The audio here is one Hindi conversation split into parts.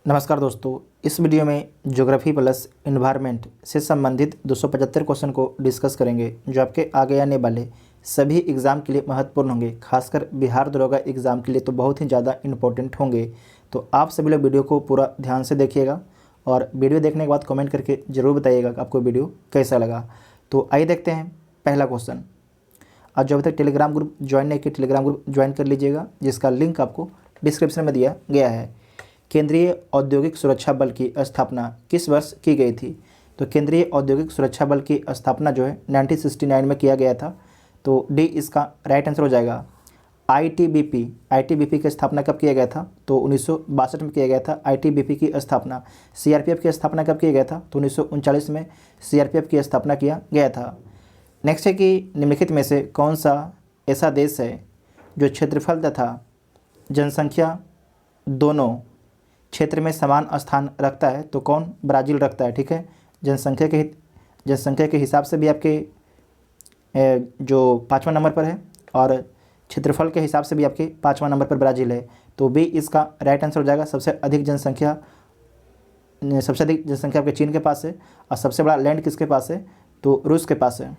नमस्कार दोस्तों, इस वीडियो में ज्योग्राफी प्लस इन्वायरमेंट से संबंधित 275 क्वेश्चन को डिस्कस करेंगे जो आपके आगे आने वाले सभी एग्ज़ाम के लिए महत्वपूर्ण होंगे। खासकर बिहार दरोगा एग्ज़ाम के लिए तो बहुत ही ज़्यादा इम्पोर्टेंट होंगे। तो आप सभी लोग वीडियो को पूरा ध्यान से देखिएगा और वीडियो देखने के बाद कमेंट करके ज़रूर बताइएगा कि आपको वीडियो कैसा लगा। तो आइए देखते हैं पहला क्वेश्चन। आज जो अभी तक टेलीग्राम ग्रुप ज्वाइन नहीं किया, टेलीग्राम ग्रुप ज्वाइन कर लीजिएगा, जिसका लिंक आपको डिस्क्रिप्शन में दिया गया है। केंद्रीय औद्योगिक सुरक्षा बल की स्थापना किस वर्ष की गई थी? तो केंद्रीय औद्योगिक सुरक्षा बल की स्थापना जो है 1969 में किया गया था। तो डी इसका राइट आंसर हो जाएगा। आईटीबीपी की स्थापना कब किया गया था? तो 1962 में किया गया था आईटीबीपी की स्थापना। सीआरपीएफ की स्थापना कब किया गया था? तो 1939 में सीआरपीएफ की स्थापना किया गया था। नेक्स्ट है कि निम्नलिखित में से कौन सा ऐसा देश है जो क्षेत्रफल तथा जनसंख्या दोनों क्षेत्र में समान स्थान रखता है? तो कौन? ब्राज़ील रखता है। ठीक है, जनसंख्या के हिसाब से भी आपके जो 5वां नंबर पर है और क्षेत्रफल के हिसाब से भी आपके 5वां नंबर पर ब्राज़ील है। तो बी इसका राइट आंसर हो जाएगा। सबसे अधिक जनसंख्या आपके चीन के पास है और सबसे बड़ा लैंड किसके पास है? तो रूस के पास है।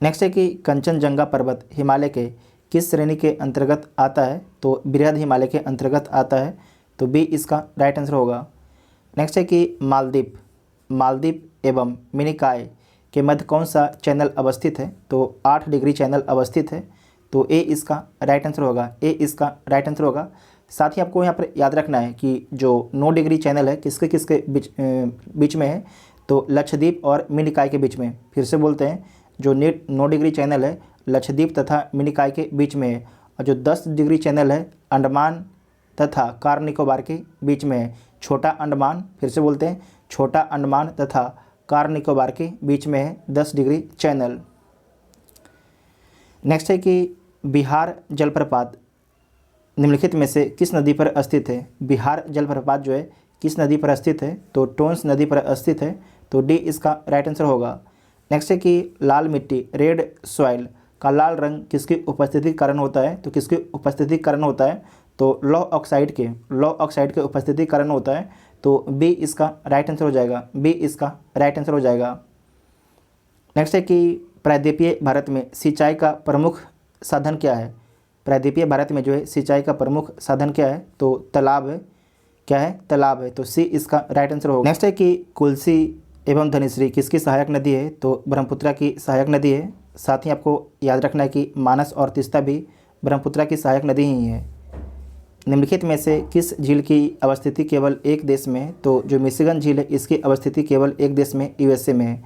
नेक्स्ट है कि कंचनजंगा पर्वत हिमालय के किस श्रेणी के अंतर्गत आता है? तो बृहद हिमालय के अंतर्गत आता है। तो बी इसका राइट आंसर होगा। नेक्स्ट है कि मालदीव एवं मिनिकॉय के मध्य कौन सा चैनल अवस्थित है? तो 8 डिग्री चैनल अवस्थित है। तो ए इसका राइट आंसर होगा। ए इसका राइट आंसर होगा। साथ ही आपको यहाँ पर याद रखना है कि जो 9 डिग्री चैनल है किसके किसके बीच में है? तो लक्षद्वीप और मिनिकॉय के बीच में। फिर से बोलते हैं, जो 9 डिग्री चैनल है लक्षद्वीप तथा मिनिकॉय के बीच में है और जो 10 डिग्री चैनल है अंडमान तथा कार निकोबार के बीच में है। छोटा अंडमान, फिर से बोलते हैं, छोटा अंडमान तथा कार निकोबार के बीच में है 10 डिग्री चैनल। नेक्स्ट है कि बिहार जलप्रपात निम्नलिखित में से किस नदी पर स्थित है? बिहार जलप्रपात जो है किस नदी पर स्थित है? तो टोंस नदी पर स्थित है। तो डी इसका राइट आंसर होगा। नेक्स्ट है कि लाल मिट्टी रेड सॉइल का लाल रंग किसकी उपस्थिति के कारण होता है? तो किसकी उपस्थिति के कारण होता है? तो लौह ऑक्साइड के उपस्थिति के कारण होता है। तो बी इसका राइट आंसर हो जाएगा। बी इसका राइट आंसर हो जाएगा। नेक्स्ट है कि प्रायद्वीपीय भारत में सिंचाई का प्रमुख साधन क्या है? प्रायद्वीपीय भारत में जो है सिंचाई का प्रमुख साधन क्या है? तो तालाब है। क्या है? तालाब है। तो सी इसका राइट आंसर होगा। नेक्स्ट है कि कुल्सी एवं धनश्री किसकी सहायक नदी है? तो ब्रह्मपुत्रा की सहायक नदी है। साथ ही आपको याद रखना है कि मानस और तीस्ता भी ब्रह्मपुत्रा की सहायक नदी ही है। निम्नलिखित में से किस झील की अवस्थिति केवल एक देश में है? तो जो मिशिगन झील है इसकी अवस्थिति केवल एक देश में, यूएसए में है।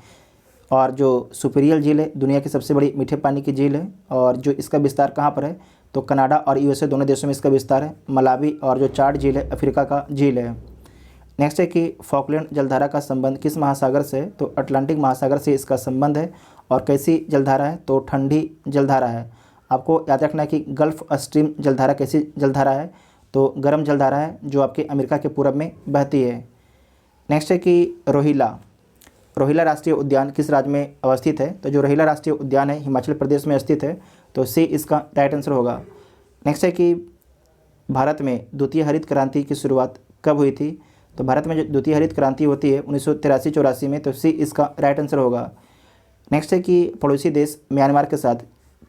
और जो सुपीरियल झील है दुनिया की सबसे बड़ी मीठे पानी की झील है और जो इसका विस्तार कहाँ पर है? तो कनाडा और यूएसए दोनों देशों में इसका विस्तार है। मलावी और जो चाड झील है अफ्रीका का झील है। नेक्स्ट है कि फॉकलैंड जलधारा का संबंध किस महासागर से है? तो अटलांटिक महासागर से इसका संबंध है। और कैसी जलधारा है? तो ठंडी जलधारा है। आपको याद रखना है कि गल्फ स्ट्रीम जलधारा कैसी जलधारा है? तो गर्म जलधारा है जो आपके अमेरिका के पूरब में बहती है। नेक्स्ट है कि रोहिला राष्ट्रीय उद्यान किस राज्य में अवस्थित है? तो जो रोहिला राष्ट्रीय उद्यान है हिमाचल प्रदेश में स्थित है। तो सी इसका राइट आंसर होगा। नेक्स्ट है कि भारत में द्वितीय हरित क्रांति की शुरुआत कब हुई थी? तो भारत में जो द्वितीय हरित क्रांति होती है 1983-84 में। तो सी इसका राइट आंसर होगा। नेक्स्ट है कि पड़ोसी देश म्यांमार के साथ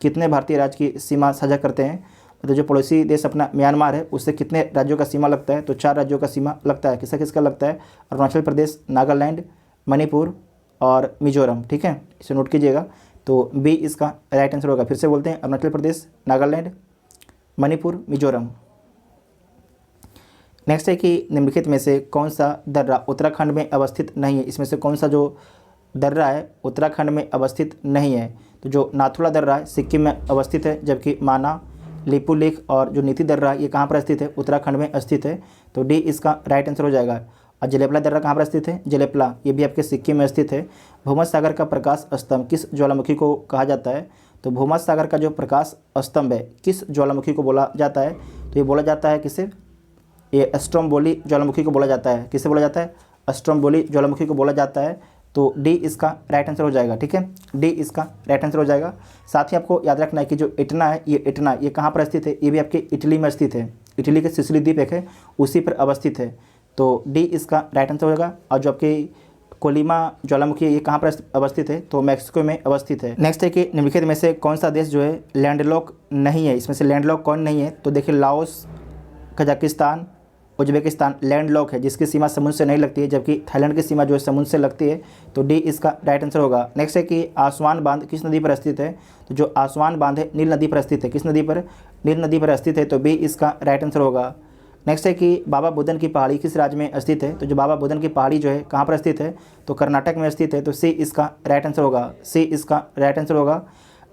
कितने भारतीय राज्य की सीमा साझा करते हैं? तो जो पड़ोसी देश अपना म्यांमार है उससे कितने राज्यों का सीमा लगता है? तो 4 राज्यों का सीमा लगता है। किसका किसका लगता है? अरुणाचल प्रदेश, नागालैंड, मणिपुर और मिजोरम। ठीक है, इसे नोट कीजिएगा। तो बी इसका राइट आंसर होगा। फिर से बोलते हैं, अरुणाचल प्रदेश, नागालैंड, मणिपुर, मिजोरम। नेक्स्ट है कि निम्नलिखित में से कौन सा दर्रा उत्तराखंड में अवस्थित नहीं है? इसमें से कौन सा जो दर्रा है उत्तराखंड में अवस्थित नहीं है? तो जो नाथुला दर्रा है सिक्किम में अवस्थित है, जबकि माना, लिपुलेख और जो नीति दर्रा है ये कहाँ पर स्थित है? उत्तराखंड में स्थित है। तो डी इसका राइट आंसर हो जाएगा। और जलेपला दर्रा कहाँ पर स्थित है? जलेपला ये भी आपके सिक्किम में स्थित है। भूमध्य सागर का प्रकाश स्तंभ किस ज्वालामुखी को कहा जाता है? तो भूमध्य सागर का जो प्रकाश स्तंभ है किस ज्वालामुखी को बोला जाता है? तो ये बोला जाता है किसे? ये स्ट्रोम्बोली ज्वालामुखी को बोला जाता है। किसे बोला जाता है? स्ट्रोम्बोली ज्वालामुखी को बोला जाता है। तो डी इसका राइट आंसर हो जाएगा। ठीक है, डी इसका राइट आंसर हो जाएगा। साथ ही आपको याद रखना है कि जो इटना है ये कहाँ पर स्थित है? ये भी आपके इटली में स्थित है। इटली के सिसिली द्वीप एक है उसी पर अवस्थित है। तो डी इसका राइट आंसर होगा। और जो आपकी कोलिमा ज्वालामुखी है ये कहाँ पर अवस्थित है, तो मैक्सिको में अवस्थित है। नेक्स्ट है कि निम्नलिखित में से कौन सा देश जो है लैंडलॉक नहीं है, इसमें से लैंडलॉक कौन नहीं है, तो देखिए लाओस, कजाकिस्तान, उज्बेकिस्तान लैंडलॉक है जिसकी सीमा समुद्र से नहीं लगती है, जबकि थाईलैंड की सीमा जो है समुद्र से लगती है। तो डी इसका राइट आंसर होगा। नेक्स्ट है कि आसवान बांध किस नदी पर स्थित है, तो जो आसवान बांध है नील नदी पर स्थित है। किस नदी पर, नील नदी पर स्थित है, तो बी इसका राइट आंसर होगा। नेक्स्ट है कि बाबा बुदन की पहाड़ी किस राज्य में स्थित है, तो जो बाबा बुदन की पहाड़ी जो है कहाँ पर स्थित है, तो कर्नाटक में स्थित है। तो सी इसका राइट आंसर होगा, सी इसका राइट आंसर होगा।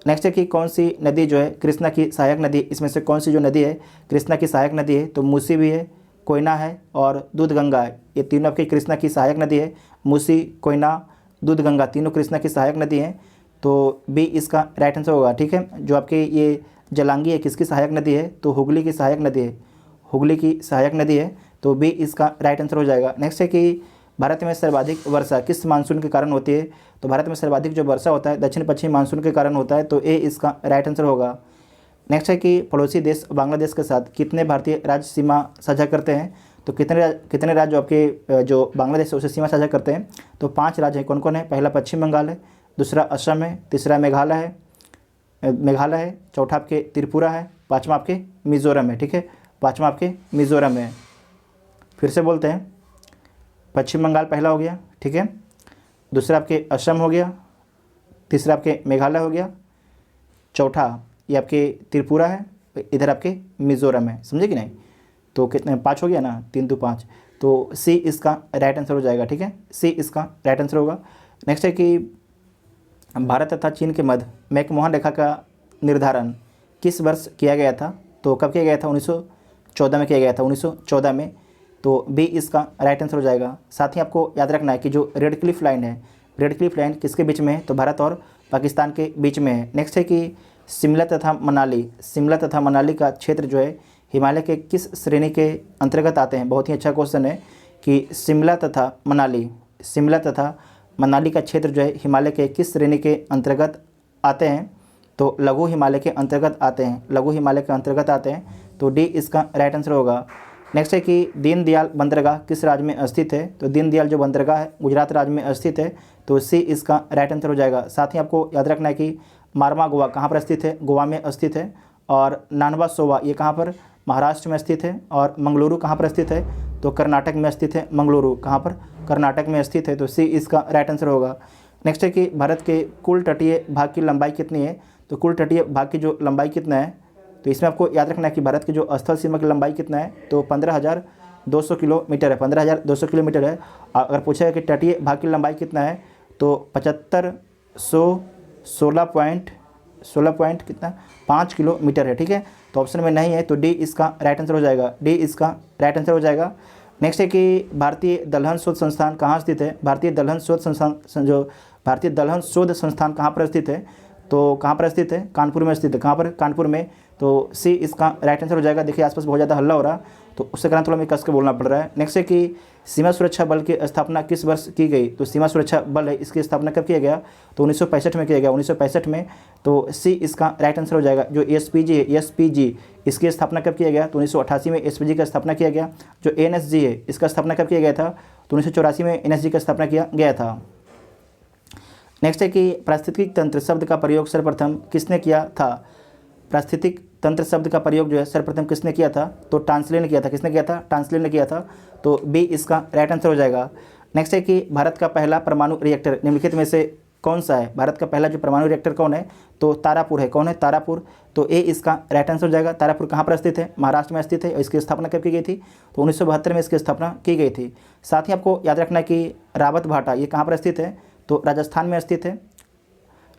नेक्स्ट है कि कौन सी नदी जो है कृष्णा की सहायक नदी, इसमें से कौन सी जो नदी है कृष्णा की सहायक नदी है, तो मूसी भी है, कोयना है और दूधगंगा है। ये तीनों आपकी कृष्णा की सहायक नदी है। मूसी, कोयना, दूधगंगा तीनों कृष्णा की सहायक नदी हैं। तो बी इसका राइट आंसर होगा। ठीक है, जो आपके ये जलांगी है किसकी सहायक नदी है, तो हुगली की सहायक नदी है, हुगली की सहायक नदी है। तो बी इसका राइट आंसर हो जाएगा। नेक्स्ट है कि भारत में सर्वाधिक वर्षा किस मानसून के कारण होती है, तो भारत में सर्वाधिक जो वर्षा होता है दक्षिण पश्चिमी मानसून के कारण होता है। तो ए इसका राइट आंसर होगा। नेक्स्ट है कि पड़ोसी देश बांग्लादेश के साथ कितने भारतीय राज्य सीमा साझा करते हैं, तो कितने राज्य आपके जो बांग्लादेश है उससे सीमा साझा करते हैं, तो 5 राज्य हैं। कौन कौन है, पहला पश्चिम बंगाल है, दूसरा असम है, तीसरा मेघालय है, चौथा आपके त्रिपुरा है, पाँचवा आपके मिज़ोरम है। ठीक है, पाँचवा आपके मिज़ोरम है। फिर से बोलते हैं, पश्चिम बंगाल पहला हो गया, ठीक है, दूसरा आपके असम हो गया, तीसरा आपके मेघालय हो गया, चौथा ये आपके त्रिपुरा है, इधर आपके मिज़ोरम है। समझे कि नहीं, तो कितने 5 हो गया ना, 3 तो 5, तो सी इसका राइट आंसर हो जाएगा। ठीक है, सी इसका राइट आंसर होगा। नेक्स्ट है कि भारत तथा चीन के मध्य मैकमोहन रेखा का निर्धारण किस वर्ष किया गया था, तो कब किया गया था, 1914 में किया गया था, 1914 में। तो बी इसका राइट आंसर हो जाएगा। साथ ही आपको याद रखना है कि जो रेड क्लिफ लाइन है, रेड क्लिफ लाइन किसके बीच में है, तो भारत और पाकिस्तान के बीच में है। नेक्स्ट है कि शिमला तथा मनाली का क्षेत्र जो है हिमालय के किस श्रेणी के अंतर्गत आते हैं। बहुत ही अच्छा क्वेश्चन है कि शिमला तथा मनाली का क्षेत्र जो है हिमालय के किस श्रेणी के अंतर्गत आते हैं, तो लघु हिमालय के अंतर्गत आते हैं। तो डी इसका राइट आंसर होगा। नेक्स्ट है कि दीनदयाल बंदरगाह किस राज्य में स्थित है, तो दीनदयाल जो बंदरगाह है गुजरात राज्य में स्थित है। तो सी इसका राइट आंसर हो जाएगा। साथ ही आपको याद रखना है कि मारवा गोवा कहाँ पर स्थित है, गोवा में स्थित है। और नानवा सोवा ये कहाँ पर, महाराष्ट्र में स्थित है। और मंगलुरु कहाँ पर स्थित है, तो कर्नाटक में स्थित है। मंगलुरु कहाँ पर, कर्नाटक में स्थित है। तो सी इसका राइट आंसर होगा। नेक्स्ट है कि भारत के कुल तटीय भाग की लंबाई कितनी है, तो कुल तटीय भाग की जो लंबाई कितना है, तो इसमें आपको याद रखना है कि भारत की जो स्थल सीमा की लंबाई कितना है, तो 15,200 किलोमीटर है, 15,200 किलोमीटर है। अगर पूछेगा कि तटीय भाग की लंबाई कितना है, तो 7516 कितना 5 किलोमीटर है। ठीक है, तो ऑप्शन में नहीं है, तो डी इसका राइट आंसर हो जाएगा। डी इसका राइट आंसर हो जाएगा। नेक्स्ट है कि भारतीय दलहन शोध संस्थान कहाँ स्थित है, भारतीय दलहन शोध संस्थान कहाँ पर स्थित है, तो कहाँ पर स्थित है, कानपुर में स्थित है। कहाँ पर, कानपुर में। तो सी इसका राइट आंसर हो जाएगा। देखिए आसपास बहुत ज़्यादा हल्ला हो रहा, तो उसके कारण थोड़ा हमें कस के बोलना पड़ रहा है। नेक्स्ट है कि सीमा सुरक्षा बल की स्थापना किस वर्ष की गई, तो सीमा सुरक्षा बल है इसकी स्थापना कब किया गया, तो 1965 में किया गया, 1965 में। तो सी इसका राइट आंसर हो जाएगा। जो एसपीजी है, एसपीजी इसकी स्थापना कब किया गया, तो 1988 में एसपीजी का स्थापना किया गया। जो एनएसजी है इसका स्थापना कब किया गया था, तो 1984 में एनएसजी का स्थापना किया गया था। नेक्स्ट है कि पारिस्थितिक तंत्र शब्द का प्रयोग सर्वप्रथम किसने किया था, पारिस्थितिक तंत्र शब्द का प्रयोग जो है सर्वप्रथम किसने किया था, तो टांसले ने किया था। किसने किया था, टांसले ने किया था। तो बी इसका राइट आंसर हो जाएगा। नेक्स्ट है कि भारत का पहला परमाणु रिएक्टर निम्नलिखित में से कौन सा है, भारत का पहला जो परमाणु रिएक्टर कौन है, तो तारापुर है। कौन है, तारापुर। तो ए इसका राइट आंसर हो जाएगा। तारापुर कहाँ पर स्थित है, महाराष्ट्र में स्थित है। और इसकी स्थापना कब की गई थी, तो 1972 में इसकी स्थापना की गई थी। साथ ही आपको याद रखना है कि रावत भाटा ये कहाँ पर स्थित है, तो राजस्थान में स्थित है।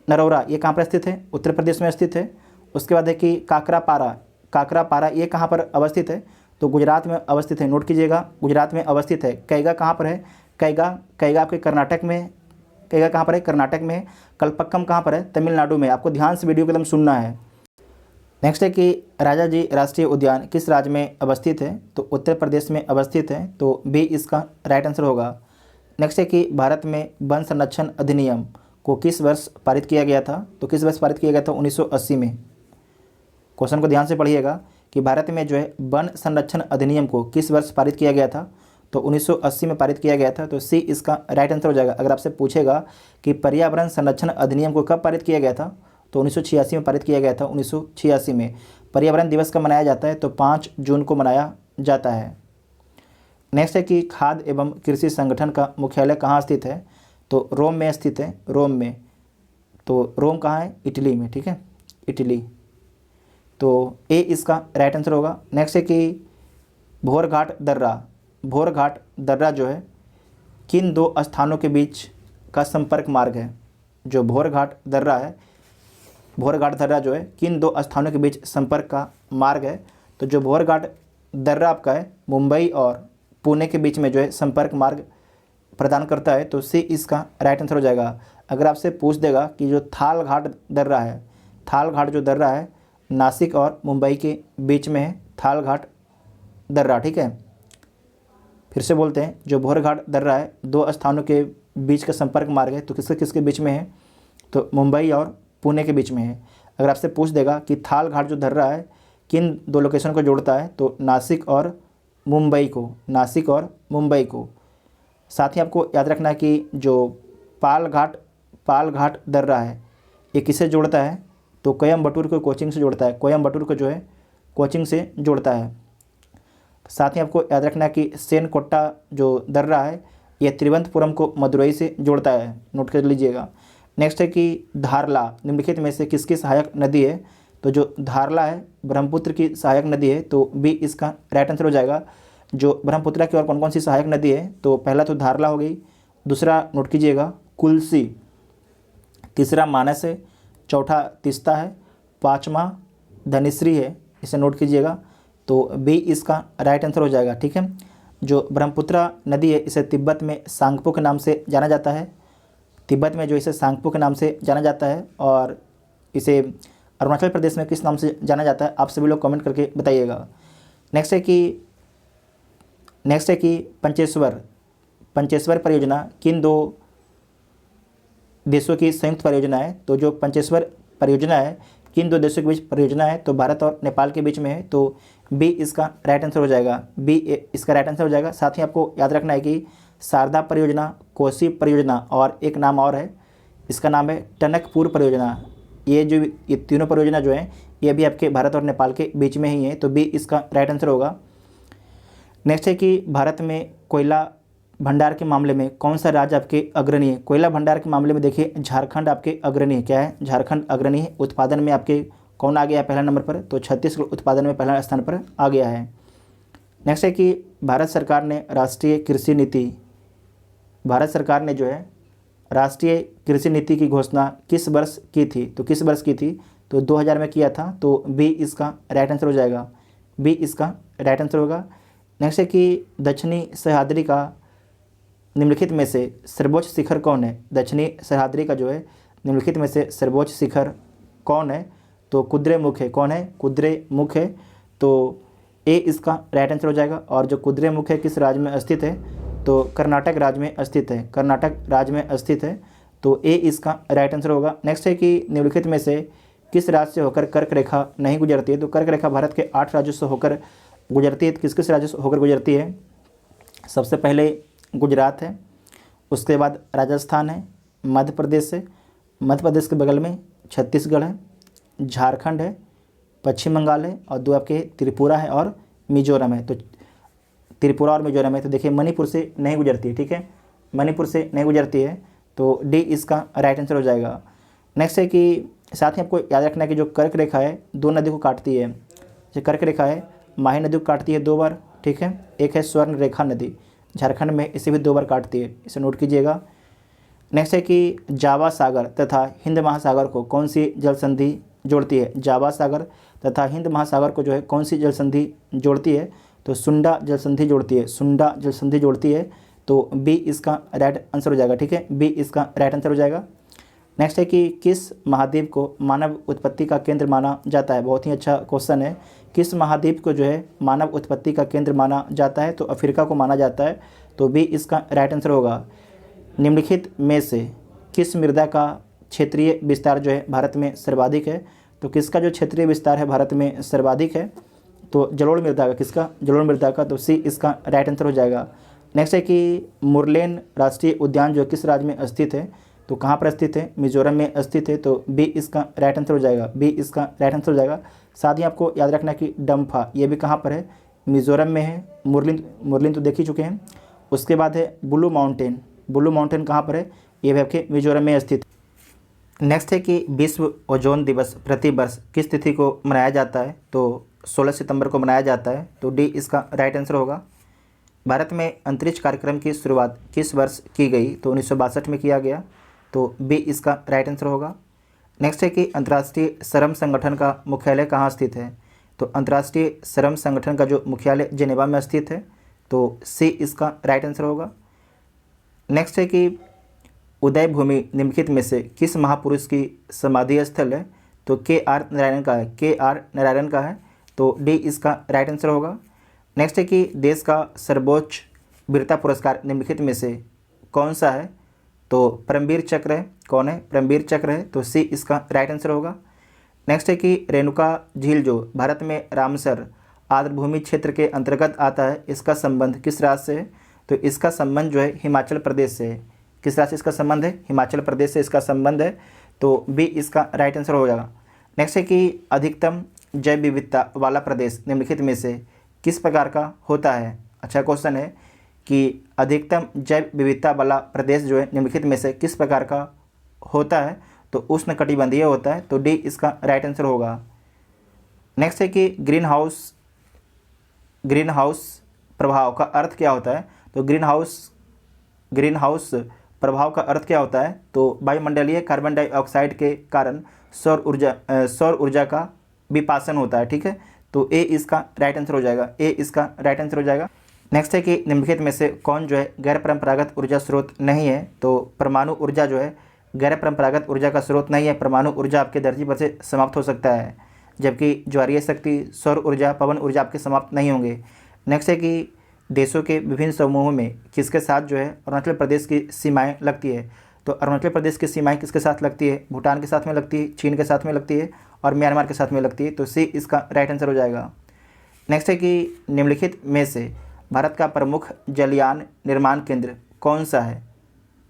नरौरा ये कहाँ पर स्थित है, उत्तर प्रदेश में स्थित है। उसके बाद है कि काकरापारा ये कहाँ पर अवस्थित है, तो गुजरात में अवस्थित है। नोट कीजिएगा, गुजरात में अवस्थित है। कैगा कहाँ पर है, कैगा आपके कर्नाटक में, कैगा कहाँ पर है, कर्नाटक में है। कल्पक्कम कहाँ पर है, तमिलनाडु में। आपको ध्यान से वीडियो को एकदम सुनना है। नेक्स्ट है कि राजाजी राष्ट्रीय उद्यान किस राज्य में अवस्थित है, तो उत्तर प्रदेश में अवस्थित है। तो बी इसका राइट आंसर होगा। नेक्स्ट है कि भारत में वन संरक्षण अधिनियम को किस वर्ष पारित किया गया था, तो किस वर्ष पारित किया गया था, 1980 में। क्वेश्चन को ध्यान से पढ़िएगा कि भारत में जो है वन संरक्षण अधिनियम को किस वर्ष पारित किया गया था, तो 1980 में पारित किया गया था। तो सी इसका राइट आंसर हो जाएगा। अगर आपसे पूछेगा कि पर्यावरण संरक्षण अधिनियम को कब पारित किया गया था, तो 1986 में पारित किया गया था। 1986 में पर्यावरण दिवस कब मनाया जाता है, तो 5 जून को मनाया जाता है। नेक्स्ट है कि खाद्य एवं कृषि संगठन का मुख्यालय कहाँ स्थित है, तो रोम में स्थित है, रोम में। तो रोम कहाँ है, इटली में, ठीक है, इटली। तो ए इसका राइट आंसर होगा। नेक्स्ट है कि भोरघाट दर्रा, भोरघाट दर्रा जो है किन 2 स्थानों के बीच का संपर्क मार्ग है। जो भोरघाट दर्रा है, भोरघाट दर्रा जो है किन 2 स्थानों के बीच संपर्क का मार्ग है। तो जो भोरघाट दर्रा आपका है मुंबई और पुणे के बीच में जो है संपर्क मार्ग प्रदान करता है। तो सी इसका राइट आंसर हो जाएगा। अगर आपसे पूछ देगा कि जो थाल घाट दर्रा है, थाल घाट जो दर्रा है नासिक और मुंबई के बीच में है, थाल घाट दर्रा, ठीक है। फिर से बोलते हैं, जो भोरघाट दर्रा है 2 स्थानों के बीच का संपर्क मार्ग है। तो किसके किसके बीच में है, तो मुंबई और पुणे के बीच में है। अगर आपसे पूछ देगा कि थाल घाट जो दर्रा है किन 2 लोकेशन को जोड़ता है, तो नासिक और मुंबई को, नासिक और मुंबई को। साथ ही आपको याद रखना है कि जो पाल घाट दर्रा है ये किसे जोड़ता है, तो कोयम्बटूर को कोचिंग से जोड़ता है, कोयम्बटूर को जो है कोचिंग से जोड़ता है। साथ ही आपको याद रखना है कि सेनकोट्टा जो दर्रा है ये तिरुवनंतपुरम को मदुरई से जोड़ता है, नोट कर लीजिएगा। नेक्स्ट है कि धारला निम्नलिखित में से किसकी सहायक नदी है, तो जो धारला है ब्रह्मपुत्र की सहायक नदी है। तो बी इसका राइट आंसर हो जाएगा। जो ब्रह्मपुत्र की और कौन कौन सी सहायक नदी है, तो पहला तो धारला हो गई, दूसरा नोट कीजिएगा कुल्सी, तीसरा मानस है, चौथा तीस्ता है, 5वां धनिश्री है, इसे नोट कीजिएगा। तो बी इसका राइट आंसर हो जाएगा, ठीक है। जो ब्रह्मपुत्र नदी है इसे तिब्बत में सांगपो के नाम से जाना जाता है, तिब्बत में जो इसे सांगपो के नाम से जाना जाता है। और इसे अरुणाचल प्रदेश में किस नाम से जाना जाता है, आप सभी लोग कमेंट करके बताइएगा। नेक्स्ट है कि पंचेश्वर परियोजना किन 2 देशों की संयुक्त परियोजना है। तो जो पंचेश्वर परियोजना है किन 2 देशों के बीच परियोजना है, तो भारत और नेपाल के बीच में है। तो बी इसका राइट आंसर हो जाएगा, बी इसका राइट आंसर हो जाएगा। साथ ही आपको याद रखना है कि शारदा परियोजना, कोसी परियोजना और एक नाम और है, इसका नाम है टनकपुर परियोजना। ये तीनों परियोजना जो है ये भी आपके भारत और नेपाल के बीच में ही है। तो बी इसका राइट आंसर होगा। नेक्स्ट है कि भारत में कोयला भंडार के मामले में कौन सा राज्य आपके अग्रणी है। कोयला भंडार के मामले में देखिए झारखंड आपके अग्रणी है। क्या है, झारखंड अग्रणी है। उत्पादन में आपके कौन आ गया है पहला नंबर पर, तो छत्तीसगढ़ उत्पादन में पहला स्थान पर आ गया है। नेक्स्ट है कि भारत सरकार ने राष्ट्रीय कृषि नीति, भारत सरकार ने जो है राष्ट्रीय कृषि नीति की घोषणा किस वर्ष की थी, तो किस वर्ष की थी, तो 2000 में किया था। तो बी इसका राइट आंसर हो जाएगा, बी इसका राइट आंसर होगा। नेक्स्ट है कि दक्षिणी सह्याद्री का निम्नलिखित में से सर्वोच्च शिखर कौन है। दक्षिणी सह्याद्री का जो है निम्नलिखित में से सर्वोच्च शिखर कौन है, तो कुद्रेमुख है। कौन है, कुद्रेमुख है। तो ए इसका राइट आंसर हो जाएगा। और जो कुद्रेमुख है किस राज्य में स्थित है, तो कर्नाटक राज्य में स्थित है, कर्नाटक राज्य में स्थित है। तो ए इसका राइट आंसर होगा। नेक्स्ट है कि निम्नलिखित में से किस राज्य से होकर कर्क रेखा नहीं गुजरती है, तो कर्क रेखा भारत के 8 राज्यों से होकर गुजरती है। किस किस राज्यों से होकर गुजरती है, सबसे पहले गुजरात है, उसके बाद राजस्थान है, मध्य प्रदेश है, मध्य प्रदेश के बगल में छत्तीसगढ़ है, झारखंड है, पश्चिम बंगाल है और 2 आपके त्रिपुरा है और मिजोरम है। तो त्रिपुरा और मिजोरम है। तो देखिए मणिपुर से नहीं गुजरती है, ठीक है, मणिपुर से नहीं गुजरती है। तो डी इसका राइट आंसर हो जाएगा। नेक्स्ट है कि साथ ही आपको याद रखना है कि जो कर्क रेखा है 2 नदी को काटती है। जो कर्क रेखा है माही नदी को काटती है 2 बार, ठीक है। एक है स्वर्ण रेखा नदी, झारखंड में इसे भी 2 बार काटती है, इसे नोट कीजिएगा। नेक्स्ट है कि जावा सागर तथा हिंद महासागर को कौन सी जल संधि जोड़ती है। जावा सागर तथा हिंद महासागर को जो है कौन सी जल संधि जोड़ती है, तो सुंडा जल संधि जोड़ती है, सुंडा जल संधि जोड़ती है। तो बी इसका राइट आंसर हो जाएगा, ठीक है, बी इसका राइट आंसर हो जाएगा। नेक्स्ट है कि किस महाद्वीप को मानव उत्पत्ति का केंद्र माना जाता है। बहुत ही अच्छा क्वेश्चन है। किस महाद्वीप को जो है मानव उत्पत्ति का केंद्र माना जाता है, तो अफ्रीका को माना जाता है। तो बी इसका राइट आंसर होगा। निम्नलिखित में से किस मृदा का क्षेत्रीय विस्तार जो है भारत में सर्वाधिक है, तो किसका जो क्षेत्रीय विस्तार है भारत में सर्वाधिक है, तो जलोढ़ मृदा का, किसका, जलोढ़ मृदा का, तो सी इसका राइट आंसर हो जाएगा। नेक्स्ट है कि मुरलेन राष्ट्रीय उद्यान जो किस राज्य में स्थित है, तो कहाँ पर स्थित है, मिजोरम में स्थित है, तो बी इसका राइट आंसर हो जाएगा, बी इसका राइट आंसर हो जाएगा। साथ ही आपको याद रखना कि डम्फा ये भी कहाँ पर है, मिजोरम में है। मुरलिन तो देख ही चुके हैं। उसके बाद है ब्लू माउंटेन, ब्लू माउंटेन कहाँ पर है, ये भी आपके मिजोरम में स्थित। नेक्स्ट है कि विश्व ओजोन दिवस प्रतिवर्ष किस तिथि को मनाया जाता है, तो 16 सितंबर को मनाया जाता है, तो डी इसका राइट आंसर होगा। भारत में अंतरिक्ष कार्यक्रम की शुरुआत किस वर्ष की गई, तो 1962 में किया गया, तो बी इसका राइट आंसर होगा। नेक्स्ट है कि अंतर्राष्ट्रीय श्रम संगठन का मुख्यालय कहाँ स्थित है, तो अंतर्राष्ट्रीय श्रम संगठन का जो मुख्यालय जेनेवा में स्थित है, तो सी इसका राइट आंसर होगा। नेक्स्ट है कि उदय भूमि निम्नलिखित में से किस महापुरुष की समाधि स्थल है, तो के आर नारायण का है, के आर नारायण का है, तो डी इसका राइट आंसर होगा। नेक्स्ट है कि देश का सर्वोच्च वीरता पुरस्कार निम्नलिखित में से कौन सा है, तो परमवीर चक्र है, कौन है, परमवीर चक्र है, तो सी इसका राइट आंसर होगा। नेक्स्ट है कि रेणुका झील जो भारत में रामसर आर्द्रभूमि क्षेत्र के अंतर्गत आता है, इसका संबंध किस राज्य से है, तो इसका संबंध जो है हिमाचल प्रदेश से है। किस राज्य से इसका संबंध है, हिमाचल प्रदेश से इसका संबंध है, तो बी इसका राइट आंसर हो जाएगा। नेक्स्ट है कि अधिकतम जैव विविधता वाला प्रदेश निम्नलिखित में से किस प्रकार का होता है। अच्छा क्वेश्चन है कि अधिकतम जैव विविधता वाला प्रदेश जो है निम्नलिखित में से किस प्रकार का होता है, तो उष्णकटिबंधीय होता है, तो डी इसका राइट आंसर होगा। नेक्स्ट है कि ग्रीन हाउस प्रभाव का अर्थ क्या होता है, तो ग्रीन हाउस प्रभाव का अर्थ क्या होता है, तो वायुमंडलीय कार्बन डाइऑक्साइड के कारण सौर ऊर्जा का विपासन होता है, ठीक है, तो ए इसका राइट आंसर हो जाएगा, ए इसका राइट आंसर हो जाएगा। नेक्स्ट है कि निम्नलिखित में से कौन जो है गैर परंपरागत ऊर्जा स्रोत नहीं है, तो परमाणु ऊर्जा जो है गैर परंपरागत ऊर्जा का स्रोत नहीं है। परमाणु ऊर्जा आपके धरती पर से समाप्त हो सकता है, जबकि ज्वारीय शक्ति, सौर ऊर्जा, पवन ऊर्जा आपके समाप्त नहीं होंगे। नेक्स्ट है कि देशों के विभिन्न समूहों में किसके साथ जो है अरुणाचल प्रदेश की सीमाएं लगती है, तो अरुणाचल प्रदेश की सीमाएं किसके साथ लगती है, भूटान के साथ में लगती है, चीन के साथ में लगती है और म्यांमार के साथ में लगती है, तो सी इसका राइट आंसर हो जाएगा। नेक्स्ट है कि निम्नलिखित में से भारत का प्रमुख जलयान निर्माण केंद्र कौन सा है,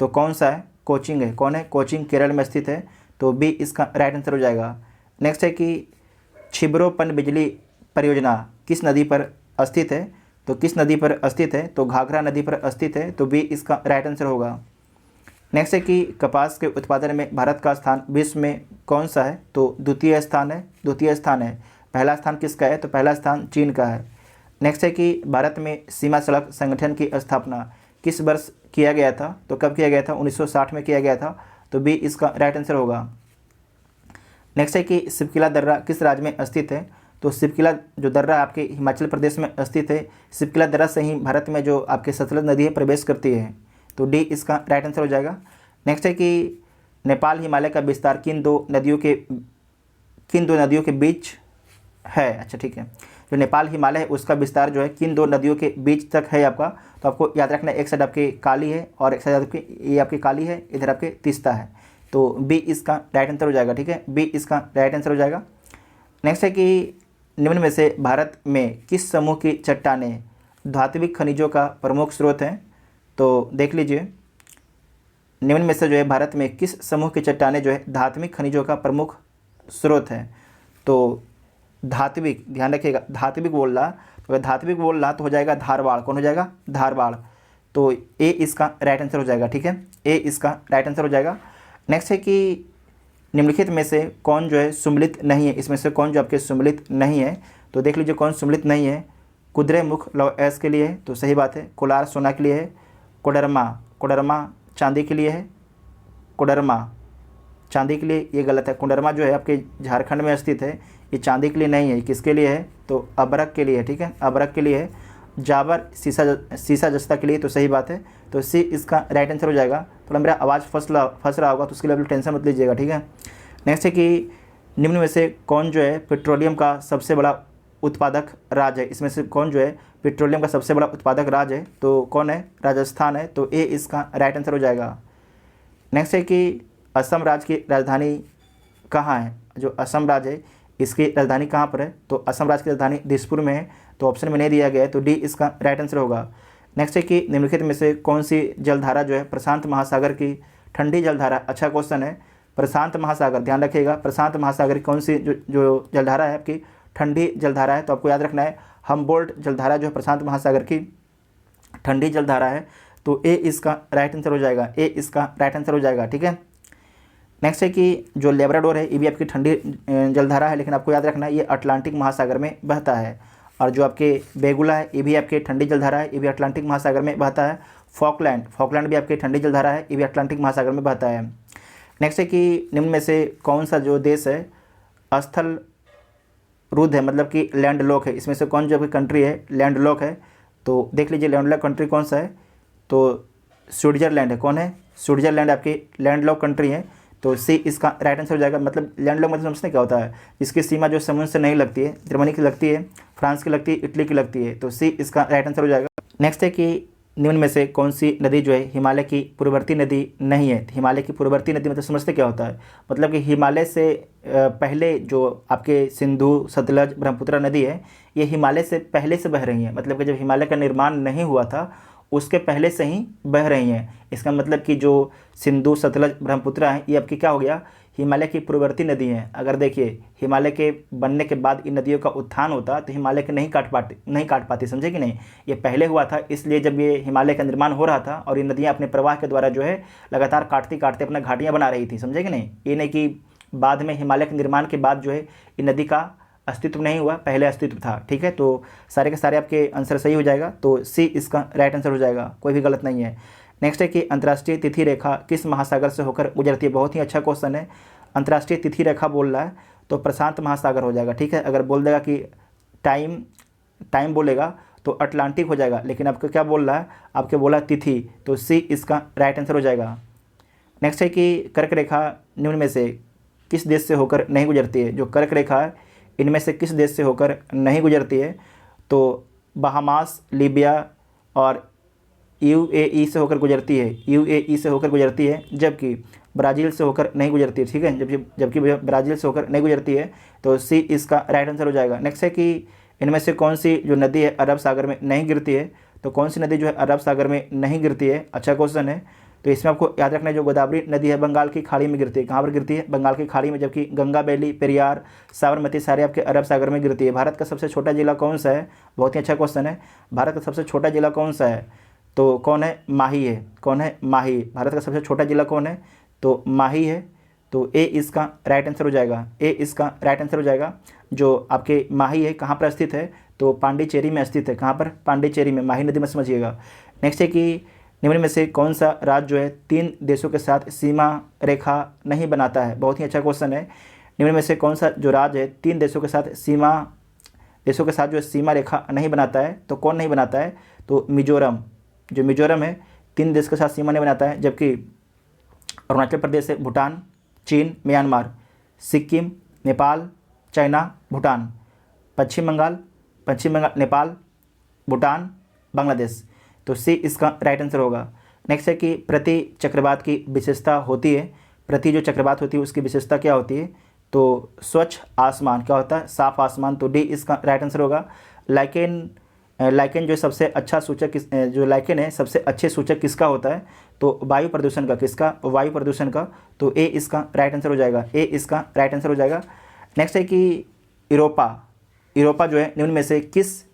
तो कौन सा है, कोचिंग है, कौन है, कोचिंग केरल में स्थित है, तो बी इसका राइट आंसर हो जाएगा। नेक्स्ट है कि छिबरो पनबिजली परियोजना किस नदी पर स्थित है, तो किस नदी पर स्थित है, तो घाघरा नदी पर स्थित है, तो बी इसका राइट आंसर होगा। नेक्स्ट है कि कपास के उत्पादन में भारत का स्थान विश्व में कौन सा है, तो द्वितीय स्थान है। पहला स्थान किसका है, तो पहला स्थान चीन का है। नेक्स्ट है कि भारत में सीमा सड़क संगठन की स्थापना किस वर्ष किया गया था, तो कब किया गया था, 1960 में किया गया था, तो बी इसका राइट आंसर होगा। नेक्स्ट है कि सिपकिला दर्रा किस राज्य में स्थित है, तो सिपकिला जो दर्रा आपके हिमाचल प्रदेश में स्थित है। सिपकिला दर्रा से ही भारत में जो आपके सतलज नदी है प्रवेश करती है, तो डी इसका राइट आंसर हो जाएगा। नेक्स्ट है कि नेपाल हिमालय का विस्तार किन दो नदियों के बीच है। अच्छा ठीक है, जो नेपाल हिमालय है उसका विस्तार जो है किन दो नदियों के बीच तक है आपका, तो आपको याद रखना है, एक साइड आपकी काली है और एक साइड आपकी ये आपकी काली है, इधर आपके तीस्ता है, तो बी इसका राइट आंसर हो जाएगा, ठीक है, बी इसका राइट आंसर हो जाएगा। नेक्स्ट है कि निम्न में से भारत में किस समूह की चट्टानें धात्विक खनिजों का प्रमुख स्रोत हैं, तो देख लीजिए निम्न में से जो है भारत में किस समूह की चट्टानें जो है धात्विक खनिजों का प्रमुख स्रोत है, तो धात्विक, ध्यान रखिएगा, धात्विक बोल रहा, तो अगर धात्विक बोल रहा तो हो जाएगा धारवाड़, कौन हो जाएगा, धारवाड़, तो ए इसका राइट आंसर हो जाएगा, ठीक है, ए इसका राइट आंसर हो जाएगा। नेक्स्ट है कि निम्नलिखित में से कौन जो है सुम्मिलित नहीं है, इसमें से कौन जो आपके सुम्मिलित नहीं है, तो देख लीजिए कौन सुम्मिलित नहीं है। कुद्रेमुख लौह अयस्क के लिए है, तो सही बात है। कोलार सोना के लिए है। कोडरमा चांदी के लिए है, कोडरमा चांदी के लिए, ये गलत है। कोडरमा जो है आपके झारखंड में स्थित है, ये चांदी के लिए नहीं है, किसके लिए है, तो अबरक के लिए है, ठीक है, अबरक के लिए है। जाबर सीसा जस्ता के लिए, तो सही बात है, तो सी इसका राइट आंसर हो जाएगा। थोड़ा मेरा आवाज़ फंस रहा होगा तो उसके लिए टेंशन मत लीजिएगा, ठीक है। नेक्स्ट है कि निम्न में से कौन जो है पेट्रोलियम का सबसे बड़ा उत्पादक राज्य है, इसमें से कौन जो है पेट्रोलियम का सबसे बड़ा उत्पादक राज्य है, तो कौन है, राजस्थान है, तो ए इसका राइट आंसर हो जाएगा। नेक्स्ट है कि असम राज्य की राजधानी कहाँ है, जो असम राज्य है इसकी राजधानी कहाँ पर है, तो असम राज्य की राजधानी दिसपुर में है, तो ऑप्शन में नहीं दिया गया है, तो डी इसका राइट आंसर होगा। नेक्स्ट है कि निम्नलिखित में से कौन सी जलधारा जो है प्रशांत महासागर की ठंडी जलधारा, अच्छा क्वेश्चन है। प्रशांत महासागर, ध्यान रखिएगा, प्रशांत महासागर की कौन सी जो जलधारा है आपकी ठंडी जलधारा है, तो आपको याद रखना है हम्बोल्ट जलधारा जो है प्रशांत महासागर की ठंडी जलधारा है, तो ए इसका राइट आंसर हो जाएगा, ए इसका राइट आंसर हो जाएगा, ठीक है। नेक्स्ट है कि जो लेब्राडोर है ये भी आपकी ठंडी जलधारा है, लेकिन आपको याद रखना है ये अटलांटिक महासागर में बहता है। और जो आपके बेगुला है ये भी आपके ठंडी जलधारा है, ये भी अटलांटिक महासागर में बहता है। फॉकलैंड भी आपकी ठंडी जलधारा है, ये भी अटलांटिक महासागर में बहता है। नेक्स्ट है कि निम्न में से कौन सा जो देश है स्थल रुद्ध है, मतलब कि लैंड लॉक है, इसमें से कौन जो भी कंट्री है लैंड लॉक है, तो देख लीजिए लैंड लॉक कंट्री कौन सा है, तो स्विट्जरलैंड है। कौन है, स्विट्जरलैंड आपकी लैंड लॉक कंट्री है, तो सी इसका राइट आंसर हो जाएगा। मतलब लैंड लॉक मतलब समझते क्या होता है, इसकी सीमा जो समुद्र से नहीं लगती है, जर्मनी की लगती है, फ्रांस की लगती है, इटली की लगती है, तो सी इसका राइट आंसर हो जाएगा। नेक्स्ट है कि निम्न में से कौन सी नदी जो है हिमालय की पूर्ववर्ती नदी नहीं है। हिमालय की पूर्ववर्ती नदी मतलब समझते क्या होता है, मतलब कि हिमालय से पहले जो आपके सिंधु, सतलज, ब्रह्मपुत्र नदी है ये हिमालय से पहले से बह रही हैं, मतलब कि जब हिमालय का निर्माण नहीं हुआ था उसके पहले से ही बह रही हैं। इसका मतलब कि जो सिंधु, सतलज, ब्रह्मपुत्र है ये आपकी क्या हो गया, हिमालय की पूर्ववर्ती नदी हैं। अगर देखिए हिमालय के बनने के बाद इन नदियों का उत्थान होता तो हिमालय के नहीं काट पाती, समझे कि नहीं। ये पहले हुआ था, इसलिए जब ये हिमालय का निर्माण हो रहा था और ये नदियाँ अपने प्रवाह के द्वारा जो है लगातार काटती काटते अपना घाटियाँ बना रही थी, समझे कि नहीं। ये नहीं कि बाद में हिमालय के निर्माण के बाद जो है ये नदी का अस्तित्व नहीं हुआ, पहले अस्तित्व था, ठीक है। तो सारे के सारे आपके आंसर सही हो जाएगा, तो सी इसका राइट आंसर हो जाएगा, कोई भी गलत नहीं है। नेक्स्ट है कि अंतर्राष्ट्रीय तिथि रेखा किस महासागर से होकर गुजरती है। बहुत ही अच्छा क्वेश्चन है। अंतर्राष्ट्रीय तिथि रेखा बोल रहा है तो प्रशांत महासागर हो जाएगा, ठीक है। अगर बोल देगा कि टाइम बोलेगा तो अटलांटिक हो जाएगा, लेकिन आपको क्या बोल रहा है, आपके बोला तिथि, तो सी इसका राइट आंसर हो जाएगा। नेक्स्ट है कि कर्क रेखा निम्न में से किस देश से होकर नहीं गुजरती है। जो कर्क रेखा है इनमें से किस देश से होकर नहीं गुजरती है, तो बहामास, लीबिया और यूएई से होकर गुजरती है, यूएई से होकर गुजरती है, जबकि ब्राज़ील से होकर नहीं गुजरती है, ठीक है। जबकि ब्राज़ील से होकर नहीं गुजरती है, तो सी इसका राइट आंसर हो जाएगा। नेक्स्ट है कि इनमें से कौन सी जो नदी है अरब सागर में नहीं गिरती है, तो कौन सी नदी जो है अरब सागर में नहीं गिरती है, अच्छा क्वेश्चन है। तो इसमें आपको याद रखना है जो गोदावरी नदी है बंगाल की खाड़ी में गिरती है। कहाँ पर गिरती है, बंगाल की खाड़ी में, जबकि गंगा, बेली, पेरियार, साबरमती सारे आपके अरब सागर में गिरती है। भारत का सबसे छोटा जिला कौन सा है, बहुत ही अच्छा क्वेश्चन है। भारत का सबसे छोटा जिला कौन सा है, तो कौन है, माही है। कौन है, माही। भारत का सबसे छोटा जिला कौन है, तो माही है, तो ए इसका राइट आंसर हो जाएगा, ए इसका राइट आंसर हो जाएगा। जो आपके माही है कहाँ पर स्थित है, तो पांडिचेरी में स्थित है। कहाँ पर, पांडिचेरी में, माही नदी में समझिएगा। नेक्स्ट है कि निम्न में से कौन सा राज्य जो है 3 देशों के साथ सीमा रेखा नहीं बनाता है। बहुत ही अच्छा क्वेश्चन है। निम्न में से कौन सा जो राज्य है 3 देशों के साथ जो है सीमा रेखा नहीं बनाता है, तो कौन नहीं बनाता है, तो मिजोरम। जो मिजोरम है 3 देश के साथ सीमा नहीं बनाता है, जबकि अरुणाचल प्रदेश है, भूटान, चीन, म्यांमार, सिक्किम, नेपाल, चाइना, भूटान, पश्चिम बंगाल, नेपाल, भूटान, बांग्लादेश, तो सी इसका राइट आंसर होगा। नेक्स्ट है कि प्रति चक्रवात की विशेषता होती है। प्रति जो चक्रवात होती है उसकी विशेषता क्या होती है, तो स्वच्छ आसमान, क्या होता है, साफ आसमान, तो डी इसका राइट आंसर होगा। लाइकेन जो सबसे अच्छा सूचक, जो लाइकेन है सबसे अच्छे सूचक किसका होता है, तो वायु प्रदूषण का। किसका, वायु प्रदूषण का, तो ए इसका राइट आंसर हो जाएगा, ए इसका राइट आंसर हो जाएगा। नेक्स्ट है कि यूरोपा जो है निम्न में से किस